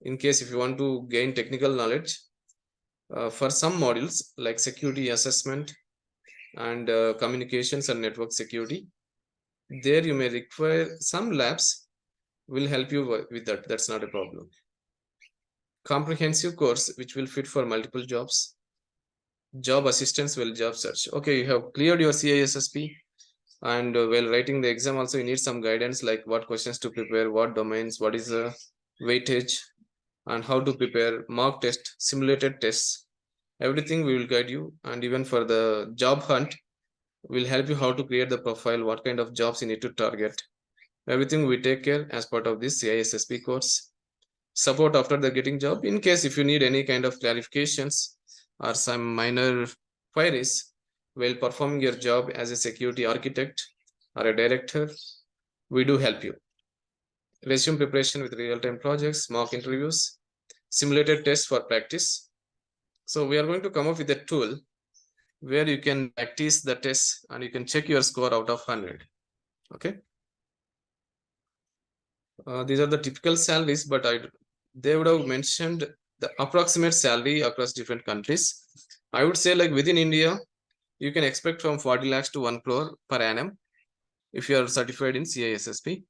in case if you want to gain technical knowledge. For some modules like security assessment and communications and network security, there you may require some labs. Will help you with that. That's not a problem. Comprehensive course which will fit for multiple jobs. Job assistance while job search. Okay, you have cleared your CISSP, and while writing the exam also you need some guidance like what questions to prepare, what domains, what is the weightage, and how to prepare mock test, simulated tests. Everything we will guide you, and even for the job hunt, we'll help you how to create the profile, what kind of jobs you need to target. Everything we take care as part of this CISSP course. Support after the getting job. In case if you need any kind of clarifications or some minor queries while performing your job as a security architect or a director, we do help you. Resume preparation with real-time projects, mock interviews, simulated tests for practice. So we are going to come up with a tool where you can practice the tests and you can check your score out of 100. Okay. These are the typical salaries, but they would have mentioned the approximate salary across different countries. I would say like within India, you can expect from 40 lakhs to 1 crore per annum if you are certified in CISSP.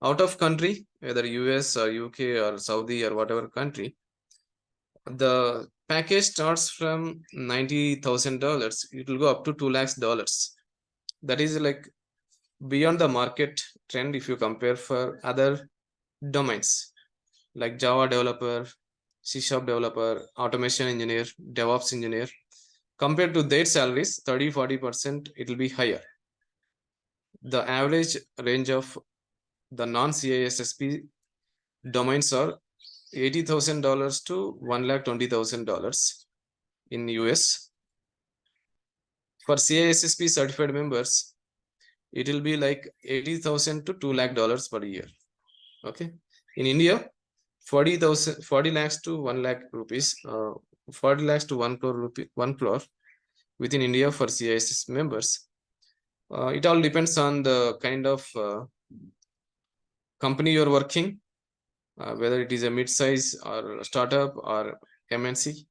Out of country, whether US or UK or Saudi or whatever country, the package starts from $90,000. It will go up to $2 lakhs. That is like beyond the market trend if you compare for other domains like Java developer, C# developer, automation engineer, DevOps engineer. Compared to their salaries, 30-40%, it will be higher. The average range of the non-CISSP domains are $80,000 to $120,000 in US. For CISSP certified members, it will be like $80,000 to $2 lakh per year. Okay. In India, 40 lakhs to 1 lakh rupees, 40 lakhs to 1 crore rupee, 1 crore within India for CISSP members. It all depends on the kind of company you're working, whether it is a mid-size or startup or MNC,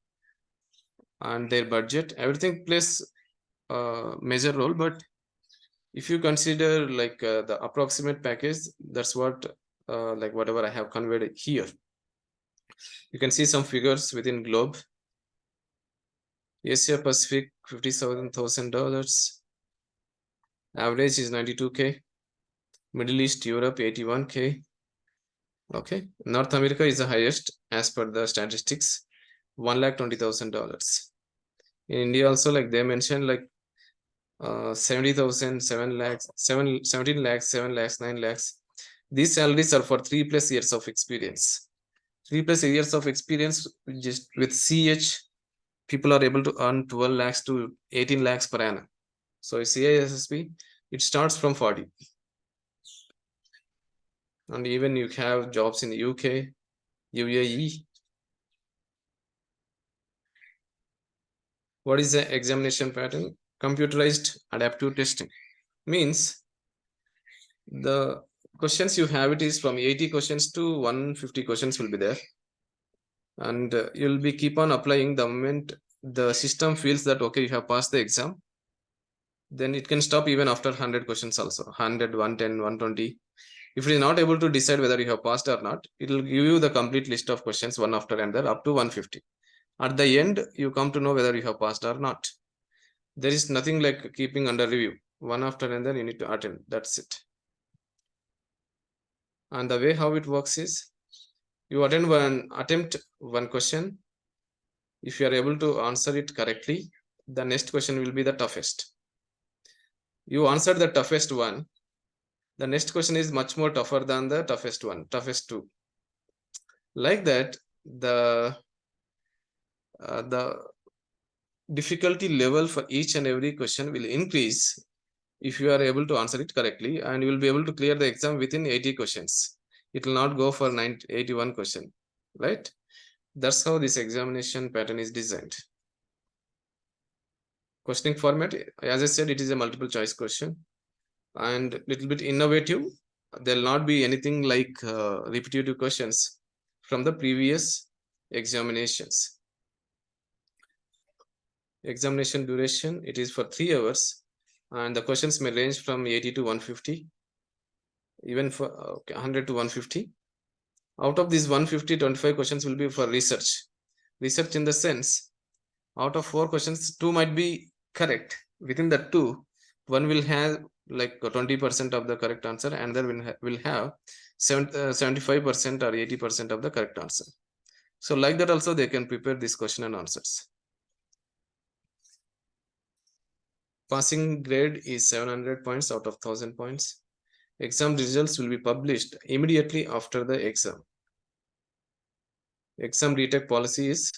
and their budget. Everything plays a major role, but if you consider like the approximate package, that's what like whatever I have conveyed here. You can see some figures within globe. Asia Pacific, $57,000. Average is 92K. Middle East, Europe, 81K. Okay. North America is the highest as per the statistics, $120,000. In India also, like they mentioned, like 70,000, 7 lakhs, 17 lakhs, 7 lakhs, 9 lakhs. These salaries are for 3+ years of experience. 3+ years of experience just with CH people are able to earn 12 lakhs to 18 lakhs per annum. So CISSP, it starts from 40. And even you have jobs in the UK, UAE. What is the examination pattern? Computerized adaptive testing. Means the questions you have, it is from 80 questions to 150 questions will be there. And you'll be keep on applying the moment the system feels that, okay, you have passed the exam. Then it can stop even after 100 questions also, 100, 110, 120. If it is not able to decide whether you have passed or not, it will give you the complete list of questions one after another up to 150. At the end, you come to know whether you have passed or not. There is nothing like keeping under review. One after another, you need to attend. That's it. And the way how it works is, you attempt one question. If you are able to answer it correctly, the next question will be the toughest. You answered the toughest one. The next question is much more tougher than the toughest one, toughest two. Like that, the difficulty level for each and every question will increase if you are able to answer it correctly, and you will be able to clear the exam within 80 questions. It will not go for 81 question, right? That's how this examination pattern is designed. Questioning format, as I said, it is a multiple choice question and little bit innovative. There will not be anything like repetitive questions from the previous examinations. Examination duration, it is for 3 hours, and the questions may range from 80 to 150, even for 100 to 150. Out of these 150, 25 questions will be for research. Research in the sense, out of 4 questions, 2 might be correct. Within the 2, one will have like 20% of the correct answer, and then will have 75% or 80% of the correct answer. So like that also they can prepare this question and answers. Passing grade is 700 points out of 1000 points. Exam results will be published immediately after the exam. Exam retake policy is,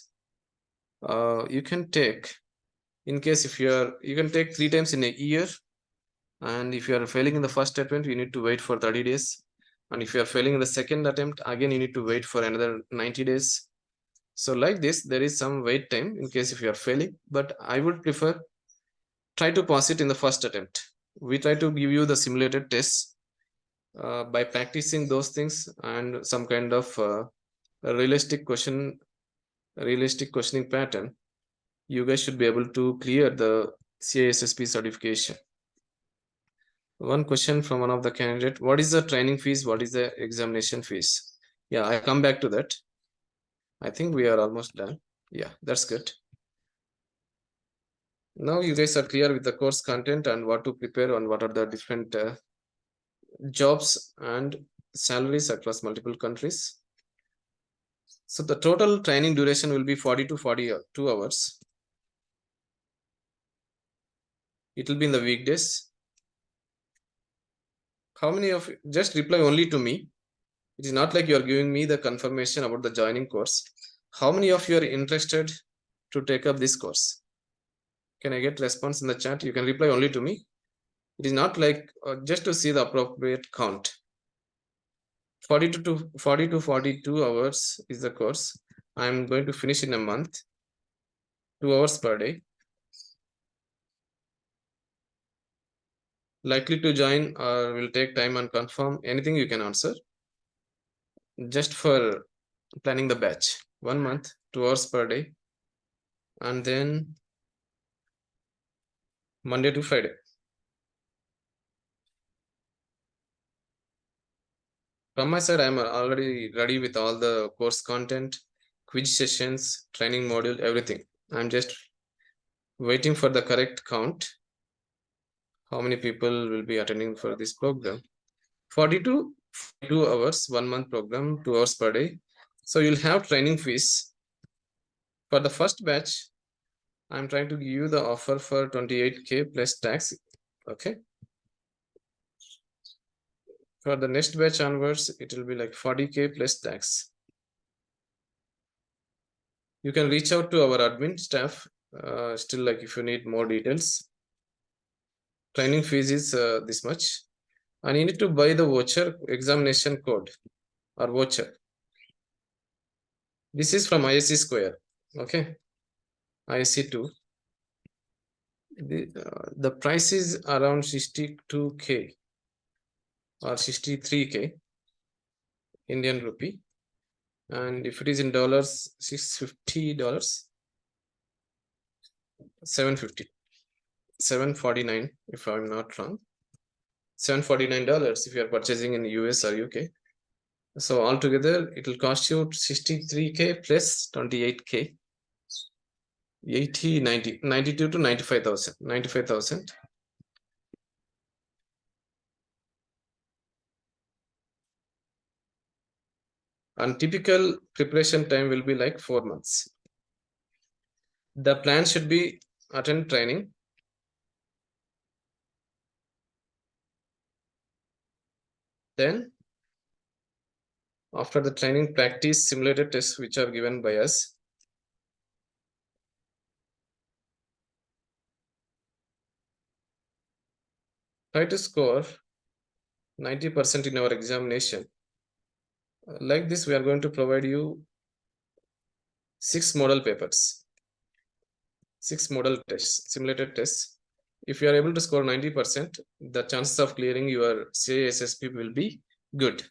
you can take, in case if you can take 3 times in a year, and if you are failing in the first attempt, you need to wait for 30 days, and if you are failing in the second attempt, again you need to wait for another 90 days. So like this, there is some wait time in case if you are failing, but I would prefer try to pass it in the first attempt. We try to give you the simulated tests by practicing those things and some kind of realistic questioning pattern. You guys should be able to clear the CISSP certification. One question from one of the candidate: what is the training fees? What is the examination fees? Yeah, I come back to that. I think we are almost done. Yeah, that's good. Now you guys are clear with the course content and what to prepare and what are the different jobs and salaries across multiple countries. So the total training duration will be 40 to 42 hours. It will be in the weekdays. How many of you, just reply only to me. It is not like you are giving me the confirmation about the joining course. How many of you are interested to take up this course? Can I get response in the chat? You can reply only to me. It is not like just to see the appropriate count. 40 to 42 hours is the course. I'm going to finish in a month. 2 hours per day. Likely to join or will take time and confirm. Anything you can answer. Just for planning the batch. 1 month, 2 hours per day. And then Monday to Friday. From my side, I'm already ready with all the course content, quiz sessions, training module, everything. I'm just waiting for the correct count. How many people will be attending for this program? 42 hours, 1 month program, 2 hours per day. So you'll have training fees. For the first batch, I'm trying to give you the offer for 28K plus tax. Okay. For the next batch onwards, it will be like 40K plus tax. You can reach out to our admin staff still, like if you need more details. Training fees is this much, and you need to buy the voucher examination code or voucher. This is from ISC Square. Okay, ISC2. The price is around 62K or 63K Indian rupee, and if it is in dollars, $650, 750, 749 if I'm not wrong, $749 if you are purchasing in US or UK. So altogether it will cost you 63K plus 28K, 80, 90, 92 to 95,000, 95,000. And typical preparation time will be like 4 months. The plan should be attend training, then after the training, practice simulated tests which are given by us. Try to score 90% in our examination. Like this, we are going to provide you 6 model papers, 6 model tests, simulated tests. If you are able to score 90%, the chances of clearing your CISSP will be good.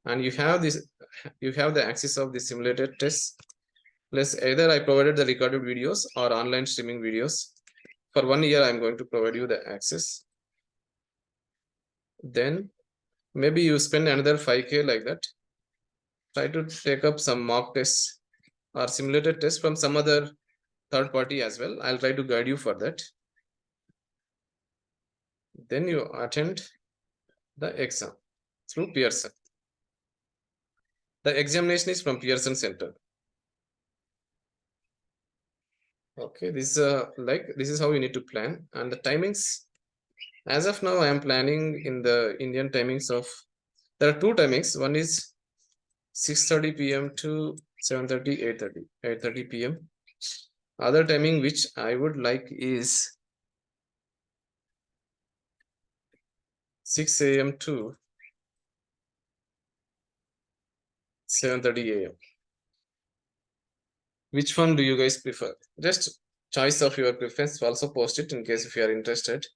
And you have the access of the simulated tests. Plus, either I provided the recorded videos or online streaming videos. For 1 year, I'm going to provide you the access. Then maybe you spend another 5K like that. Try to take up some mock tests or simulated tests from some other third party as well. I'll try to guide you for that. Then you attend the exam through Pearson. The examination is from Pearson Center. Okay, this is how you need to plan. And the timings, as of now, I am planning in the Indian timings of, there are 2 timings. One is 6:30 p.m. to 7:30, 8:30 p.m. Other timing which I would like is 6 a.m. to 7:30 a.m. Which one do you guys prefer? Just choice of your preference. Also post it in case if you are interested.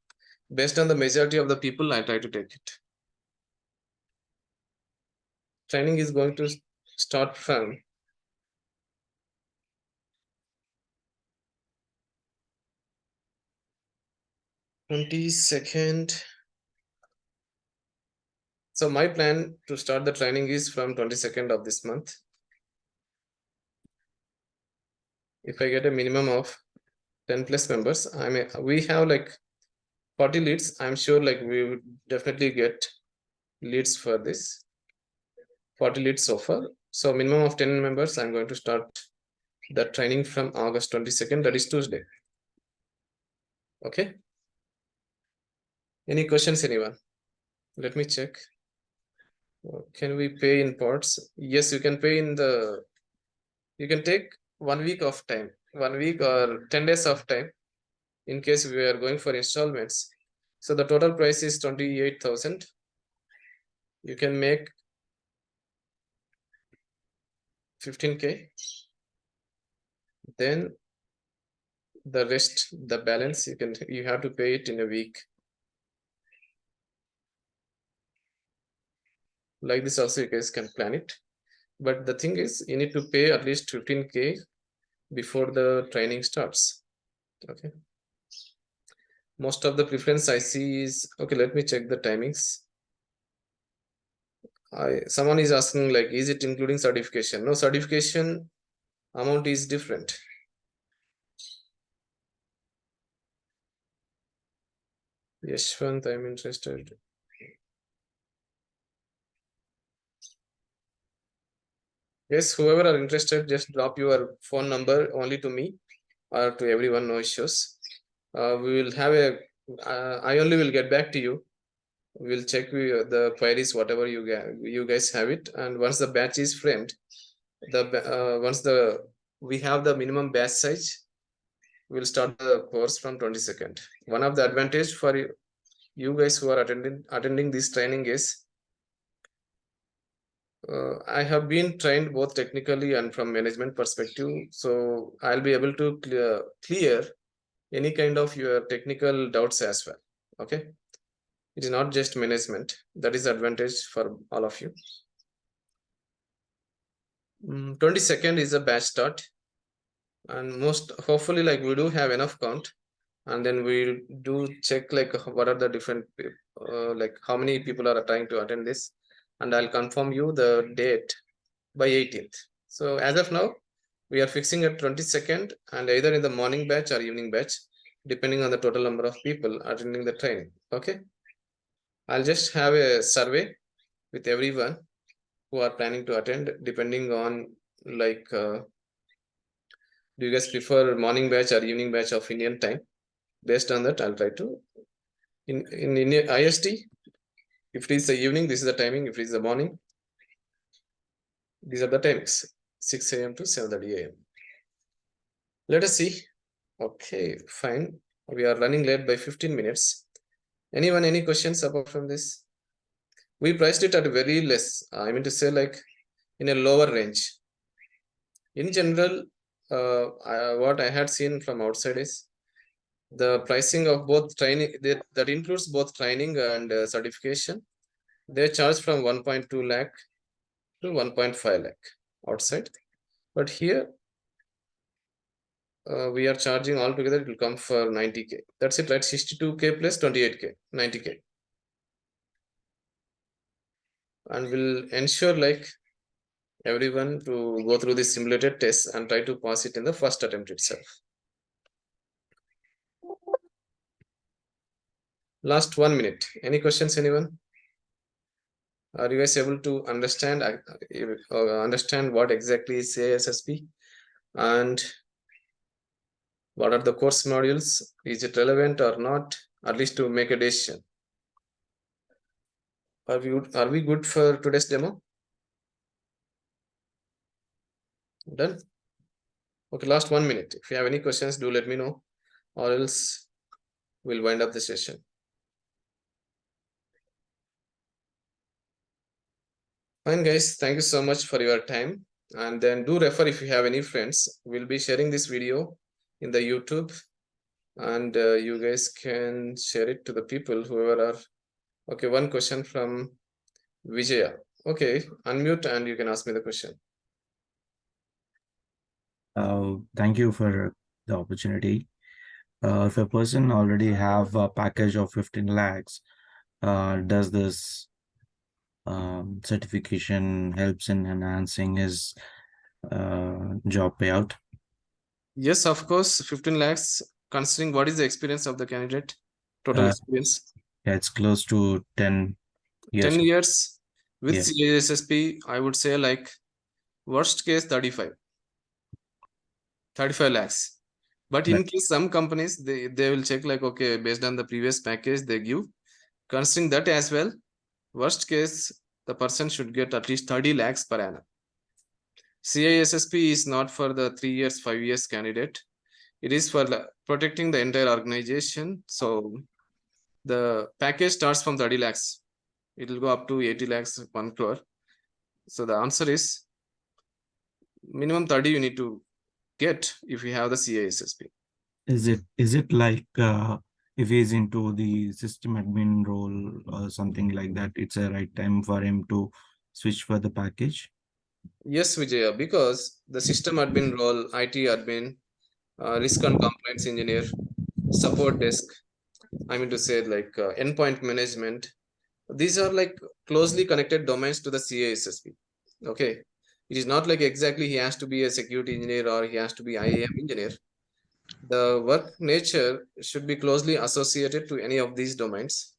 Based on the majority of the people, I try to take it. Training is going to start from 22nd. So my plan to start the training is from 22nd of this month. If I get a minimum of 10 plus members, we have like 40 leads. I'm sure like we would definitely get leads for this. 40 leads so far. So minimum of 10 members, I'm going to start the training from August 22nd, that is Tuesday. Okay. Any questions, anyone? Let me check. Can we pay in parts? Yes, you can pay in the, you can take 1 week of time, 1 week or 10 days of time in case we are going for installments. So the total price is 28,000. You can make 15K. Then the rest, the balance, you have to pay it in a week. Like this also you guys can plan it. But the thing is, you need to pay at least 15K before the training starts. Okay. Most of the preference I see is, okay, let me check the timings. Someone is asking like, is it including certification? No, certification amount is different. Yeshwant, I'm interested. Yes, whoever are interested, just drop your phone number only to me or to everyone, no issues. We will have a, I only will get back to you. We'll check the queries, whatever you guys have it. And once the batch is framed, once the we have the minimum batch size. We'll start the course from 22nd. One of the advantage for you guys who are attending this training is I have been trained both technically and from management perspective, so I'll be able to clear any kind of your technical doubts as well. Okay, it is not just management. That is advantage for all of you. 22nd is a batch start, and most hopefully like we do have enough count, and then we'll do check like what are the different like how many people are trying to attend this, and I'll confirm you the date by 18th. So as of now, we are fixing at 22nd, and either in the morning batch or evening batch, depending on the total number of people attending the training. Okay, I'll just have a survey with everyone who are planning to attend, depending on like do you guys prefer morning batch or evening batch of Indian time? Based on that, I'll try to in IST. If it is the evening, this is the timing. If it is the morning, these are the timings: 6 a.m. to 7:30 a.m. Let us see. Okay, fine. We are running late by 15 minutes. Anyone, any questions apart from this? We priced it at very less. I mean to say, like in a lower range. In general, what I had seen from outside is the pricing of both training that includes both training and certification. They charge from 1.2 lakh to 1.5 lakh outside, but here we are charging altogether. It will come for 90k. That's it, right? 62k plus 28k, 90k, and we'll ensure like everyone to go through this simulated test and try to pass it in the first attempt itself. Last 1 minute. Any questions, anyone? Are you guys able to understand understand what exactly is CISSP and what are the course modules? Is it relevant or not? At least to make a decision. Are we good for today's demo? Done? Okay, last 1 minute. If you have any questions, do let me know, or else we'll wind up the session. Fine, guys. Thank you so much for your time. And then do refer if you have any friends. We'll be sharing this video in the YouTube, and you guys can share it to the people whoever are. Okay, one question from Vijaya. Okay, unmute and you can ask me the question. Thank you for the opportunity. If a person already have a package of 15 lakhs, does this certification helps in enhancing his job payout? Yes, of course, 15 lakhs, considering what is the experience of the candidate, total experience. Yeah, it's close to 10 years. 10 years with Yeah. CISSP, I would say like worst case 35 lakhs. But in case some companies, they will check like, okay, based on the previous package they give, considering that as well, worst case, the person should get at least 30 lakhs per annum. CISSP is not for the 3 years, 5 years candidate. It is for protecting the entire organization. So the package starts from 30 lakhs. It will go up to 80 lakhs, 1 crore. So the answer is minimum 30 you need to get if you have the CISSP. Is it like if he's into the system admin role or something like that, it's a right time for him to switch for the package? Yes, Vijaya, because the system admin role, IT admin, risk and compliance engineer, support desk, I mean to say like endpoint management, these are like closely connected domains to the CISSP. Okay. It is not like exactly he has to be a security engineer or he has to be IAM engineer. The work nature should be closely associated to any of these domains.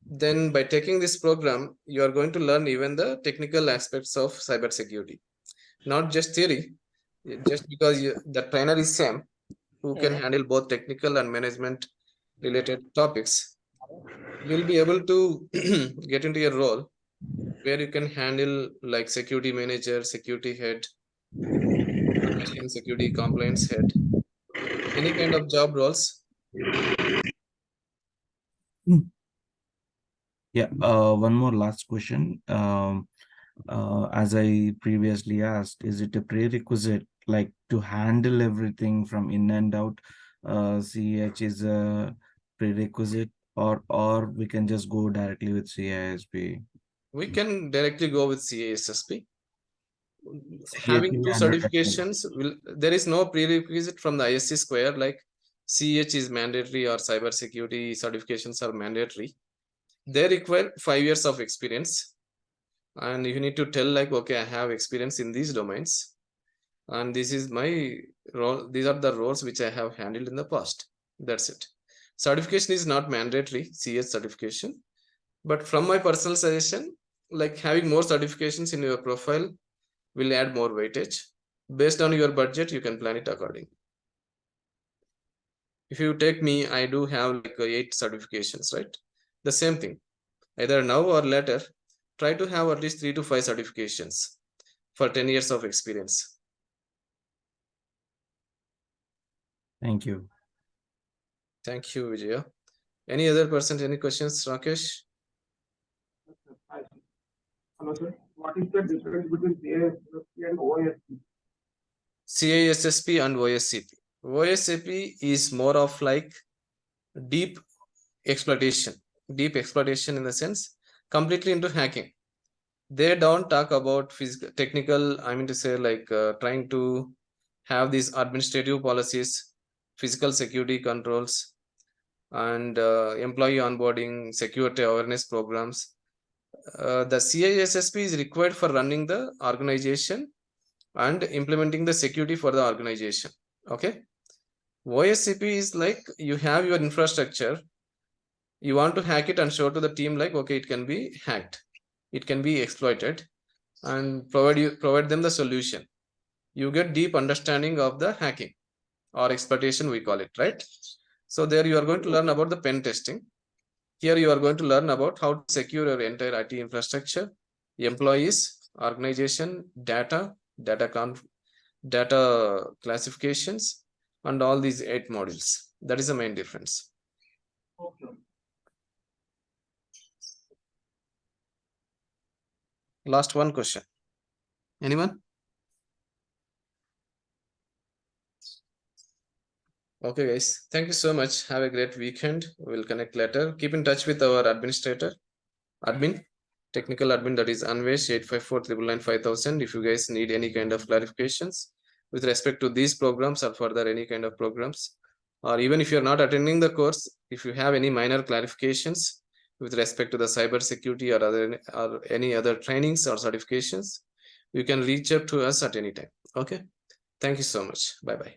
Then by taking this program, you are going to learn even the technical aspects of cybersecurity, not just theory. Just because the trainer is same, who can handle both technical and management related topics, you'll be able to get into a role where you can handle like security manager, security head, Chain security compliance head. Any kind of job roles? Yeah, one more last question. As I previously asked, is it a prerequisite like to handle everything from in and out? CH is a prerequisite, or we can just go directly with CISSP. We can directly go with CISSP. Having CH two and the certifications, there is no prerequisite from the ISC square like CH is mandatory or cybersecurity certifications are mandatory. They require 5 years of experience, and you need to tell like, okay, I have experience in these domains, and this is my role. These are the roles which I have handled in the past. That's it. Certification is not mandatory, CS certification, but from my personal suggestion, like having more certifications in your profile will add more weightage. Based on your budget, you can plan it accordingly. If you take me, I do have like 8 certifications, right? The same thing. Either now or later, try to have at least 3 to 5 certifications for 10 years of experience. Thank you. Thank you, Vijaya. Any other person, any questions, Rakesh? Hello, sir. What is the difference between CISSP and OSP? CISSP and OSCP. OSCP is more of like deep exploitation in the sense completely into hacking. They don't talk about physical technical, I mean to say like trying to have these administrative policies, physical security controls, and employee onboarding, security awareness programs. The CISSP is required for running the organization and implementing the security for the organization. Okay. OSCP is like you have your infrastructure, you want to hack it and show to the team like, okay, it can be hacked, it can be exploited, and provide them the solution. You get deep understanding of the hacking or exploitation, we call it, right? So there you are going to learn about the pen testing. Here you are going to learn about how to secure your entire IT infrastructure, employees, organization, data classifications, and all these 8 modules. That is the main difference. Okay. Last one question. Anyone? Okay, guys. Thank you so much. Have a great weekend. We'll connect later. Keep in touch with our administrator, technical admin, that is Anvesh 854-999-5000. If you guys need any kind of clarifications with respect to these programs or further any kind of programs, or even if you're not attending the course, if you have any minor clarifications with respect to the cyber security or any other trainings or certifications, you can reach out to us at any time. Okay. Thank you so much. Bye-bye.